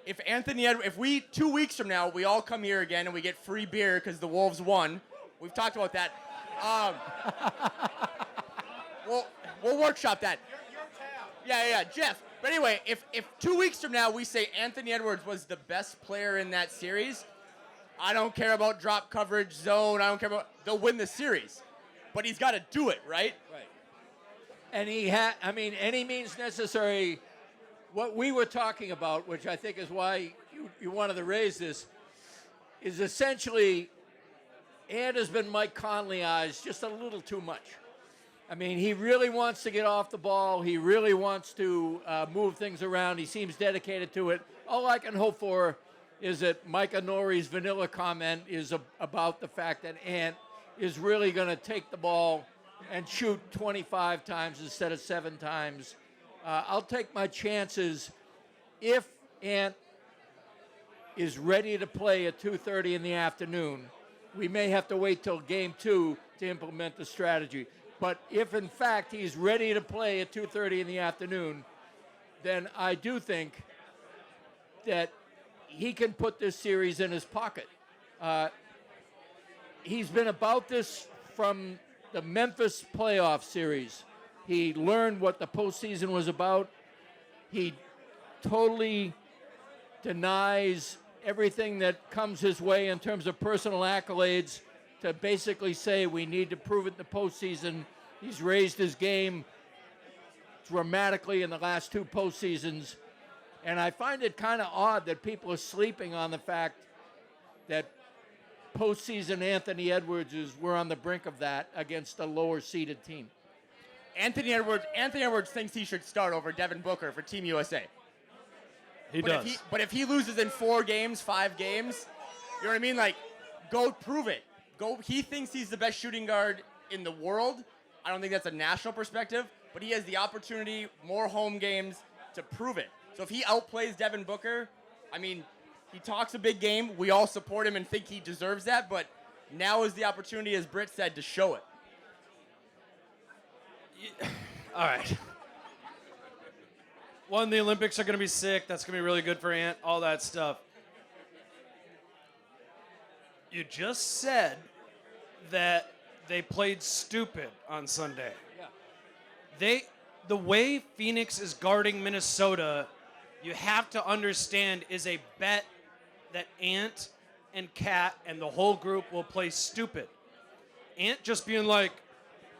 [SPEAKER 3] if if we 2 weeks from now we all come here again and we get free beer because the Wolves won, we've talked about that. We'll workshop that. Yeah, Jeff. But anyway, if 2 weeks from now we say Anthony Edwards was the best player in that series, I don't care about drop coverage, zone. I don't care about. They'll win the series, but he's got to do it, right?
[SPEAKER 2] Right. And any means necessary. What we were talking about, which I think is why you wanted to raise this, is essentially Ant has been Mike Conley-ized just a little too much. I mean, he really wants to get off the ball. He really wants to move things around. He seems dedicated to it. All I can hope for is that Micah Nori's vanilla comment is about the fact that Ant is really going to take the ball and shoot 25 times instead of 7 times. I'll take my chances if Ant is ready to play at 2:30 in the afternoon. We may have to wait till game 2 to implement the strategy. But if, in fact, he's ready to play at 2:30 in the afternoon, then I do think that he can put this series in his pocket. He's been about this from the Memphis playoff series. He learned what the postseason was about. He totally denies everything that comes his way in terms of personal accolades to basically say we need to prove it in the postseason. He's raised his game dramatically in the last 2 postseasons. And I find it kind of odd that people are sleeping on the fact that postseason Anthony Edwards we're on the brink of that against a lower seeded team.
[SPEAKER 3] Anthony Edwards thinks he should start over Devin Booker for Team USA.
[SPEAKER 1] He does.
[SPEAKER 3] But if he loses in 4 games, 5 games, you know what I mean? Like, go prove it. He thinks he's the best shooting guard in the world. I don't think that's a national perspective, but he has the opportunity, more home games, to prove it. So if he outplays Devin Booker, I mean, he talks a big game. We all support him and think he deserves that, but now is the opportunity, as Britt said, to show it.
[SPEAKER 1] All right. One, the Olympics are going to be sick. That's going to be really good for Ant, all that stuff. You just said that they played stupid on Sunday. Yeah. The way Phoenix is guarding Minnesota, you have to understand, is a bet that Ant and Cat and the whole group will play stupid. Ant just being like,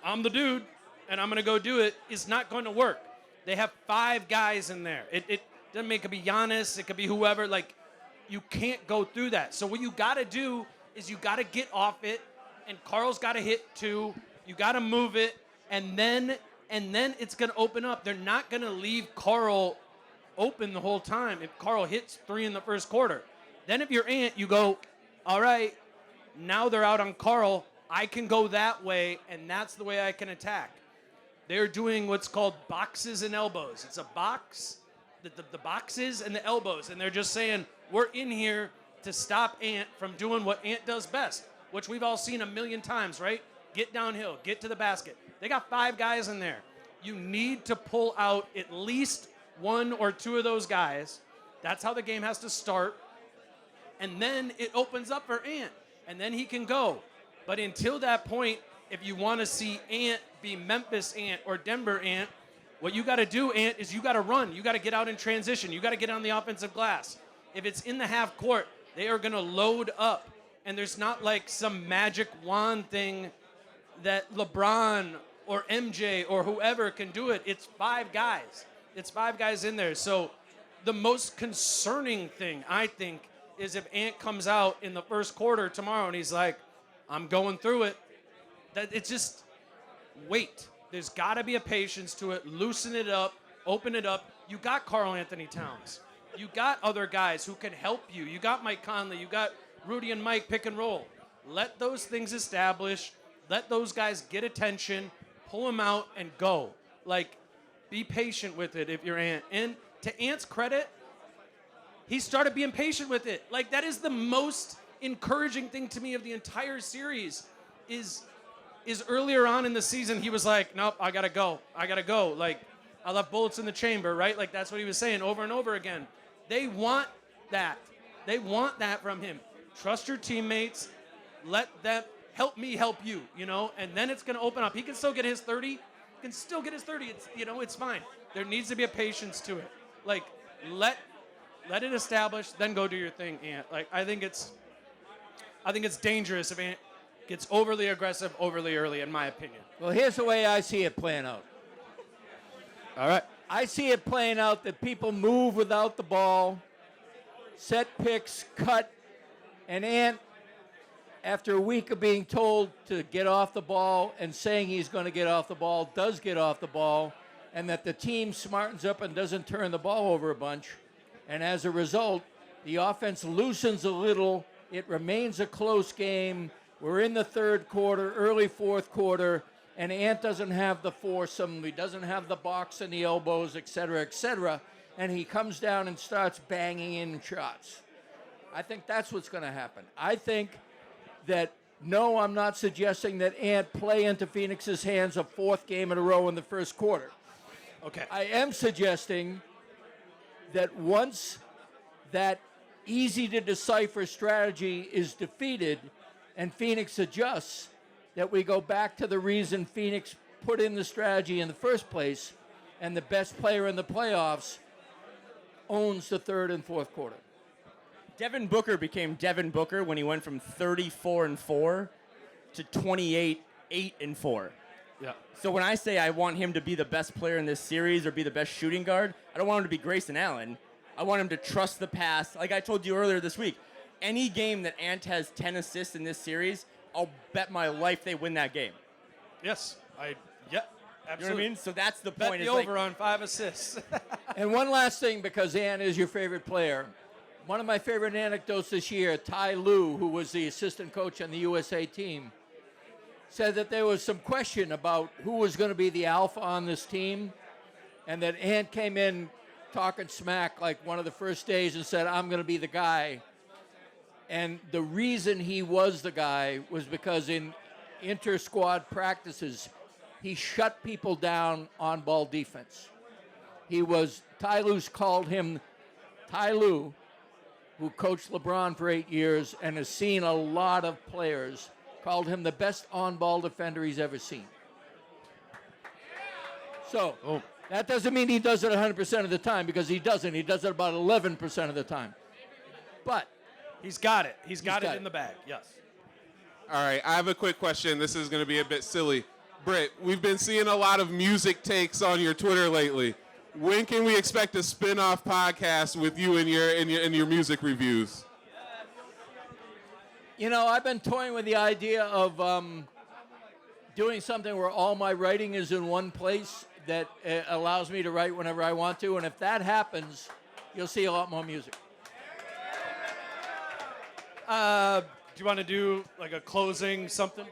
[SPEAKER 1] I'm the dude, and I'm going to go do it, is not going to work. They have 5 guys in there. It doesn't make it be Giannis. It could be whoever. Like, you can't go through that. So what you got to do is you got to get off it, and Carl's got to hit 2. You got to move it, and then it's going to open up. They're not going to leave Carl open the whole time if Carl hits 3 in the first quarter. Then if you're Ant, you go, all right, now they're out on Carl. I can go that way, and that's the way I can attack. They're doing what's called boxes and elbows. It's a box, the boxes and the elbows, and they're just saying, we're in here to stop Ant from doing what Ant does best, which we've all seen a million times, right? Get downhill, get to the basket. They got 5 guys in there. You need to pull out at least 1 or 2 of those guys. That's how the game has to start. And then it opens up for Ant, and then he can go. But until that point, if you want to see Ant be Memphis Ant or Denver Ant, what you got to do, Ant, is you got to run. You got to get out in transition. You got to get on the offensive glass. If it's in the half court, they are going to load up. And there's not like some magic wand thing that LeBron or MJ or whoever can do it. It's 5 guys. It's 5 guys in there. So the most concerning thing, I think, is if Ant comes out in the first quarter tomorrow and he's like, I'm going through it. That it's just wait. There's got to be a patience to it. Loosen it up. Open it up. You got Karl Anthony Towns. You got other guys who can help you. You got Mike Conley. You got Rudy and Mike pick and roll. Let those things establish. Let those guys get attention. Pull them out and go. Like, be patient with it if you're Ant. And to Ant's credit, he started being patient with it. Like, that is the most encouraging thing to me of the entire series is earlier on in the season, he was like, nope, I gotta go. Like, I left bullets in the chamber, right? Like, that's what he was saying over and over again. They want that. They want that from him. Trust your teammates. Let them help me help you, and then it's going to open up. He can still get his 30. He can still get his 30. It's fine. There needs to be a patience to it. Like, let it establish, then go do your thing, Ant. Like, I think it's dangerous if Ant gets overly aggressive overly early, in my opinion.
[SPEAKER 2] Well, here's the way I see it playing out.
[SPEAKER 1] All right.
[SPEAKER 2] I see it playing out that people move without the ball, set picks, cut, and Ant, after a week of being told to get off the ball and saying he's going to get off the ball, does get off the ball, and that the team smartens up and doesn't turn the ball over a bunch. And as a result, the offense loosens a little. It remains a close game. We're in the third quarter, early fourth quarter, and Ant doesn't have the foursome. He doesn't have the box and the elbows, et cetera, and he comes down and starts banging in shots. I think that's what's going to happen. I think that, no, I'm not suggesting that Ant play into Phoenix's hands a fourth game in a row in the first quarter.
[SPEAKER 1] Okay.
[SPEAKER 2] I am suggesting that once that easy-to-decipher strategy is defeated and Phoenix adjusts, that we go back to the reason Phoenix put in the strategy in the first place, and the best player in the playoffs owns the third and fourth quarter.
[SPEAKER 3] Devin Booker became Devin Booker when he went from 34-4 to 28-8-4.
[SPEAKER 1] Yeah.
[SPEAKER 3] So when I say I want him to be the best player in this series or be the best shooting guard, I don't want him to be Grayson Allen. I want him to trust the pass. Like I told you earlier this week, any game that Ant has 10 assists in this series, I'll bet my life they win that game.
[SPEAKER 1] Yes. Absolutely.
[SPEAKER 3] You know what I mean? So that's the
[SPEAKER 1] Bet
[SPEAKER 3] point.
[SPEAKER 1] the over on 5 assists.
[SPEAKER 2] And one last thing, because Ant is your favorite player. One of my favorite anecdotes this year, Ty Lue, who was the assistant coach on the USA team, said that there was some question about who was going to be the alpha on this team, and that Ant came in talking smack like one of the first days and said, I'm going to be the guy. And the reason he was the guy was because in inter-squad practices, he shut people down on ball defense. Ty Lue's called him Ty Lue, who coached LeBron for 8 years and has seen a lot of players, called him the best on-ball defender he's ever seen. So that doesn't mean he does it 100% of the time, because he doesn't. He does it about 11% of the time. But
[SPEAKER 1] he's got it. He's got it in the bag. Yes.
[SPEAKER 16] All right, I have a quick question. This is going to be a bit silly. Britt, we've been seeing a lot of music takes on your Twitter lately. When can we expect a spin-off podcast with you and your music reviews?
[SPEAKER 2] You know, I've been toying with the idea of doing something where all my writing is in one place that allows me to write whenever I want to, and if that happens, you'll see a lot more music.
[SPEAKER 1] Do you want to do like a closing something?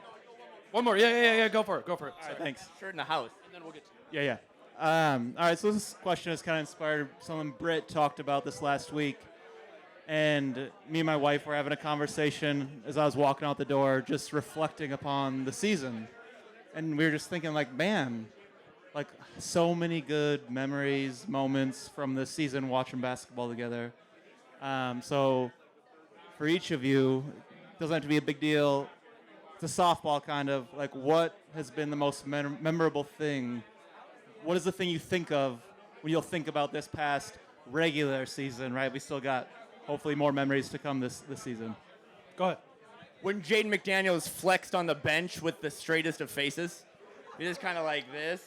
[SPEAKER 1] One more. Yeah. Go for it.
[SPEAKER 7] All right, thanks.
[SPEAKER 3] Shirt in the house.
[SPEAKER 1] And then we'll get to it.
[SPEAKER 7] Yeah. All right, so this question is kind of inspired something Britt talked about this last week. And me and my wife were having a conversation as I was walking out the door, just reflecting upon the season. And we were just thinking, like, man, like so many good memories, moments from this season watching basketball together. So for each of you, it doesn't have to be a big deal. It's a softball kind of, like, what has been the most memorable thing? What is the thing you think of when you'll think about this past regular season, right? We still got, hopefully, more memories to come this season.
[SPEAKER 1] Go ahead.
[SPEAKER 3] When Jaden McDaniels flexed on the bench with the straightest of faces. He just kind of like this.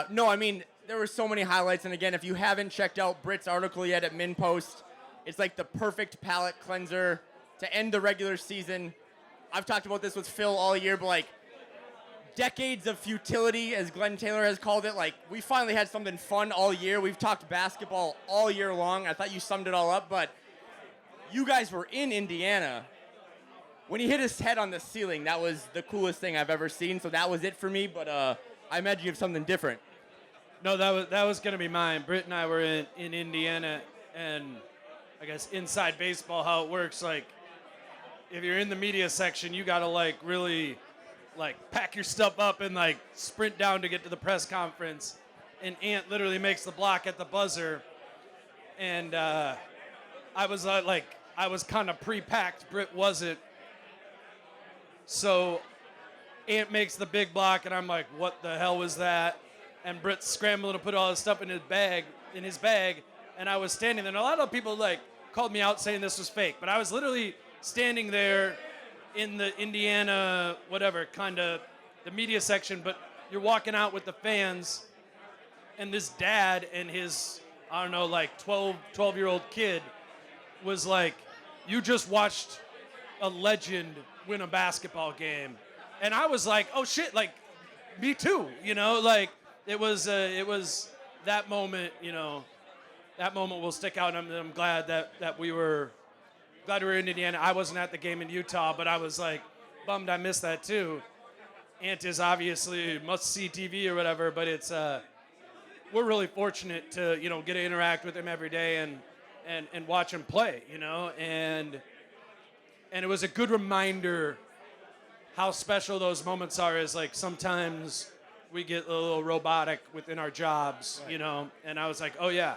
[SPEAKER 3] No, I mean, there were so many highlights. And again, if you haven't checked out Britt's article yet at MinPost, it's like the perfect palate cleanser to end the regular season. I've talked about this with Phil all year, but like, decades of futility, as Glenn Taylor has called it. Like, we finally had something fun all year. We've talked basketball all year long. I thought you summed it all up, but you guys were in Indiana. When he hit his head on the ceiling, that was the coolest thing I've ever seen. So that was it for me, but I imagine you have something different.
[SPEAKER 1] No, that was going to be mine. Britt and I were in Indiana, and I guess inside baseball, how it works, like, if you're in the media section, you got to, like, really, like, pack your stuff up and, like, sprint down to get to the press conference. And Ant literally makes the block at the buzzer. And I I was I was kind of pre-packed. Britt wasn't. So Ant makes the big block, and I'm like, what the hell was that? And Britt's scrambling to put all his stuff in his bag, and I was standing there. And a lot of people like called me out saying this was fake, but I was literally standing there in the Indiana, whatever, kind of the media section, but you're walking out with the fans, and this dad and his, I don't know, like 12-year-old kid was like, you just watched a legend win a basketball game. And I was like, oh shit, like, me too, you know? Like, it was that moment, you know, that moment will stick out, and I'm glad that we were in Indiana. I wasn't at the game in Utah, but I was like bummed I missed that too. Ant is obviously must-see TV or whatever, but it's we're really fortunate to, you know, get to interact with him every day and watch him play, you know, and it was a good reminder how special those moments are. Is like sometimes we get a little robotic within our jobs, you know, and I was like, oh yeah,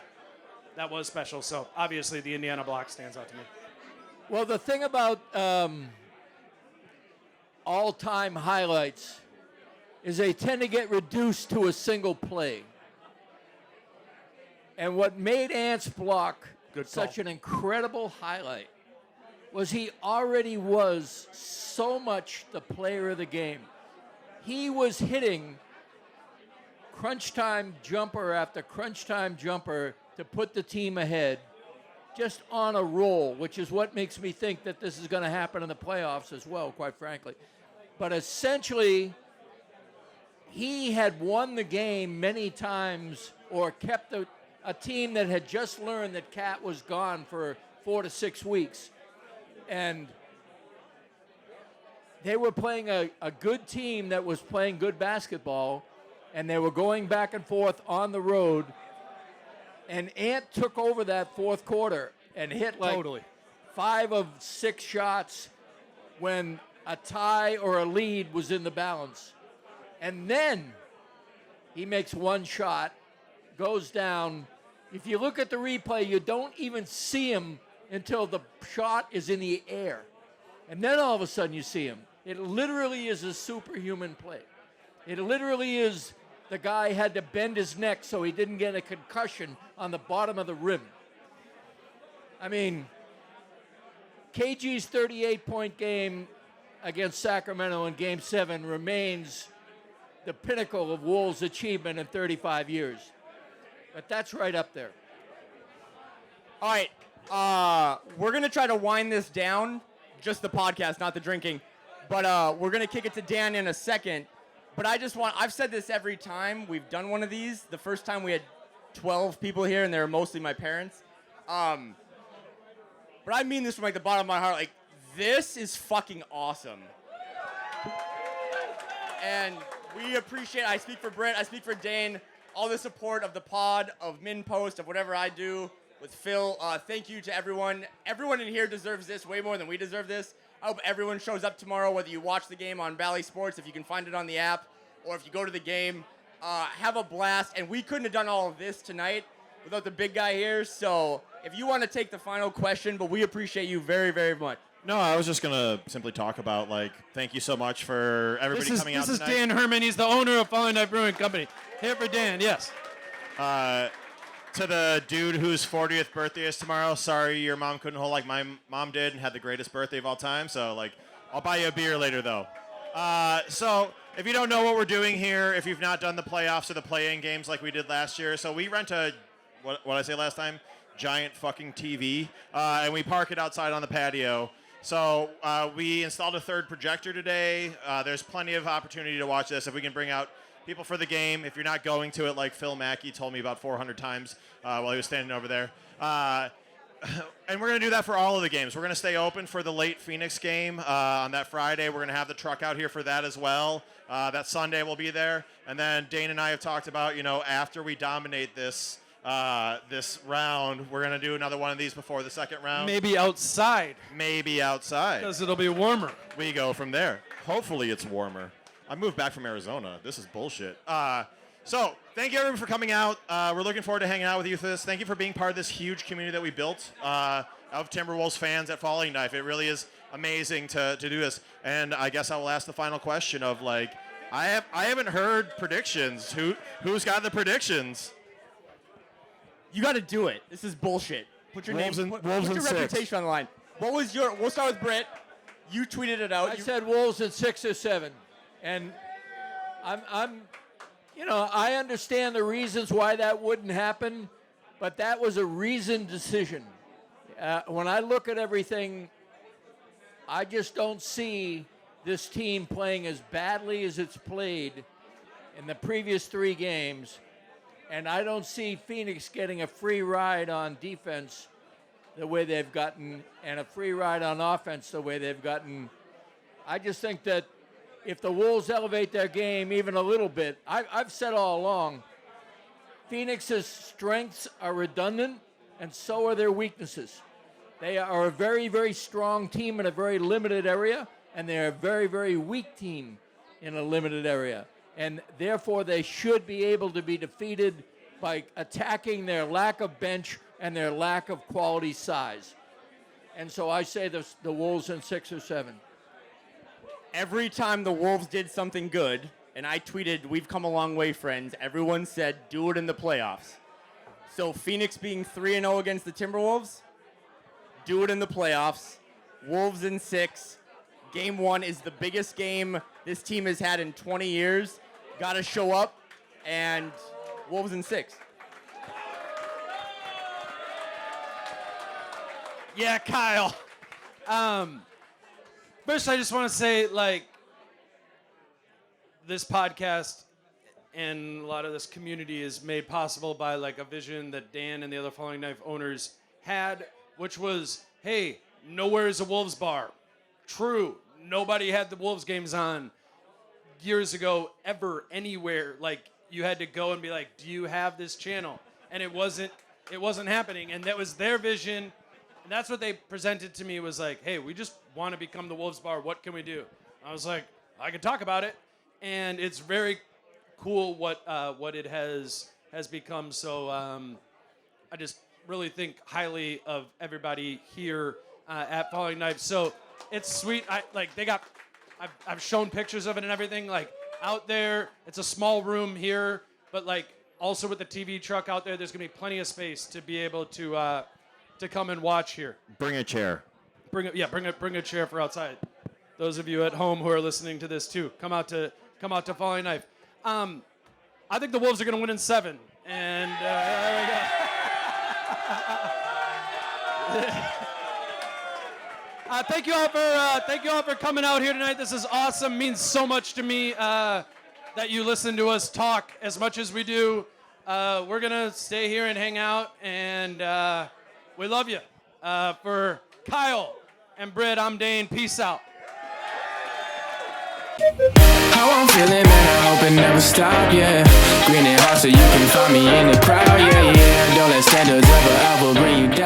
[SPEAKER 1] that was special. So obviously the Indiana block stands out to me.
[SPEAKER 2] Well, the thing about all-time highlights is they tend to get reduced to a single play. And what made Ant's block such an incredible highlight was he already was so much the player of the game. He was hitting crunch time jumper after crunch time jumper to put the team ahead, just on a roll, which is what makes me think that this is going to happen in the playoffs as well, quite frankly. But essentially, he had won the game many times or kept a team that had just learned that Cat was gone for 4 to 6 weeks. And they were playing a good team that was playing good basketball, and they were going back and forth on the road. And Ant took over that fourth quarter and hit like 5 of 6 shots when a tie or a lead was in the balance. And then he makes one shot, goes down. If you look at the replay, you don't even see him until the shot is in the air. And then all of a sudden you see him. It literally is a superhuman play. It literally is the guy had to bend his neck so he didn't get a concussion on the bottom of the rim. I mean, KG's 38-point game against Sacramento in Game 7 remains the pinnacle of Wolves' achievement in 35 years. But that's right up there.
[SPEAKER 3] All right. We're going to try to wind this down, just the podcast, not the drinking. But we're going to kick it to Dan in a second. But I've said this every time we've done one of these. The first time we had 12 people here, and they were mostly my parents. But I mean this from like the bottom of my heart. Like, this is fucking awesome. And we appreciate, I speak for Britt, I speak for Dane, all the support of the pod, of Min Post, of whatever I do with Phil. Thank you to everyone. Everyone in here deserves this way more than we deserve this. I hope everyone shows up tomorrow, whether you watch the game on Valley Sports, if you can find it on the app, or if you go to the game. Have a blast. And we couldn't have done all of this tonight without the big guy here. So if you want to take the final question, but we appreciate you very, very much.
[SPEAKER 17] No, I was just going to simply talk about, like, thank you so much for everybody coming out tonight.
[SPEAKER 1] This is Dan Herman. He's the owner of Falling Knife Brewing Company. Here for Dan, yes.
[SPEAKER 17] To the dude whose 40th birthday is tomorrow, sorry your mom couldn't hold like my mom did and had the greatest birthday of all time. So, like, I'll buy you a beer later, though. So, if you don't know what we're doing here, if you've not done the playoffs or the play-in games like we did last year, so we rent a, what did I say last time? Giant fucking TV, and we park it outside on the patio. So we installed a third projector today. There's plenty of opportunity to watch this. If we can bring out people for the game, if you're not going to it, like Phil Mackey told me about 400 times while he was standing over there. And we're going to do that for all of the games. We're going to stay open for the late Phoenix game on that Friday. We're going to have the truck out here for that as well. That Sunday we'll be there. And then Dane and I have talked about, you know, after we dominate this round, we're going to do another one of these before the second round.
[SPEAKER 1] Maybe outside.
[SPEAKER 17] Maybe outside.
[SPEAKER 1] Because it'll be warmer.
[SPEAKER 17] We go from there. Hopefully it's warmer. I moved back from Arizona. This is bullshit. So thank you, everyone, for coming out. We're looking forward to hanging out with you for this. Thank you for being part of this huge community that we built. of Timberwolves fans at Falling Knife. It really is amazing to do this. And I guess I will ask the final question of like, I haven't heard predictions. Who's got the predictions?
[SPEAKER 3] You got to do it. This is bullshit. Put your
[SPEAKER 17] Wolves
[SPEAKER 3] name,
[SPEAKER 17] in-
[SPEAKER 3] put
[SPEAKER 17] Wolves
[SPEAKER 3] your
[SPEAKER 17] in 6.
[SPEAKER 3] reputation on the line. What was your? We'll start with Britt. You tweeted it out.
[SPEAKER 2] I said Wolves at 6 or 7, and I understand the reasons why that wouldn't happen, but that was a reasoned decision. When I look at everything, I just don't see this team playing as badly as it's played in the previous 3 games, and I don't see Phoenix getting a free ride on defense the way they've gotten, and a free ride on offense the way they've gotten. I just think that if the Wolves elevate their game even a little bit, I've said all along, Phoenix's strengths are redundant, and so are their weaknesses. They are a very, very strong team in a very limited area, and they're a very, very weak team in a limited area. And therefore, they should be able to be defeated by attacking their lack of bench and their lack of quality size. And so I say the Wolves in 6 or 7.
[SPEAKER 3] Every time the Wolves did something good, and I tweeted, "We've come a long way, friends," everyone said, "Do it in the playoffs." So Phoenix being 3-0 against the Timberwolves, do it in the playoffs. Wolves in 6. Game 1 is the biggest game this team has had in 20 years. Got to show up, and Wolves in 6.
[SPEAKER 1] Yeah, Kyle. First, I just want to say, like, this podcast and a lot of this community is made possible by, like, a vision that Dan and the other Falling Knife owners had, which was, hey, nowhere is a Wolves bar. True. Nobody had the Wolves games on years ago, ever, anywhere. Like, you had to go and be like, do you have this channel? And it wasn't happening. And that was their vision. And that's what they presented to me, was like, hey, we just want to become the Wolves bar. What can we do? I was like, I can talk about it. And it's very cool what it has become. So I just really think highly of everybody here at Falling Knife. So it's sweet. I've shown pictures of it and everything, like, out there. It's a small room here, but, like, also with the TV truck out there, there's gonna be plenty of space to be able to come and watch here.
[SPEAKER 17] Bring a chair.
[SPEAKER 1] Bring a chair for outside. Those of you at home who are listening to this too, come out to Falling Knife. I think the Wolves are gonna win in 7, and there we go. Thank you all for coming out here tonight. This is awesome. Means so much to me that you listen to us talk as much as we do. We're gonna stay here and hang out, and we love you. For Kyle and Britt, I'm Dane. Peace out.
[SPEAKER 18] How I'm feeling, man, I hope it never stop, yeah. Green and hot so you can find me in the crowd, yeah, yeah. Don't let standards ever bring you down.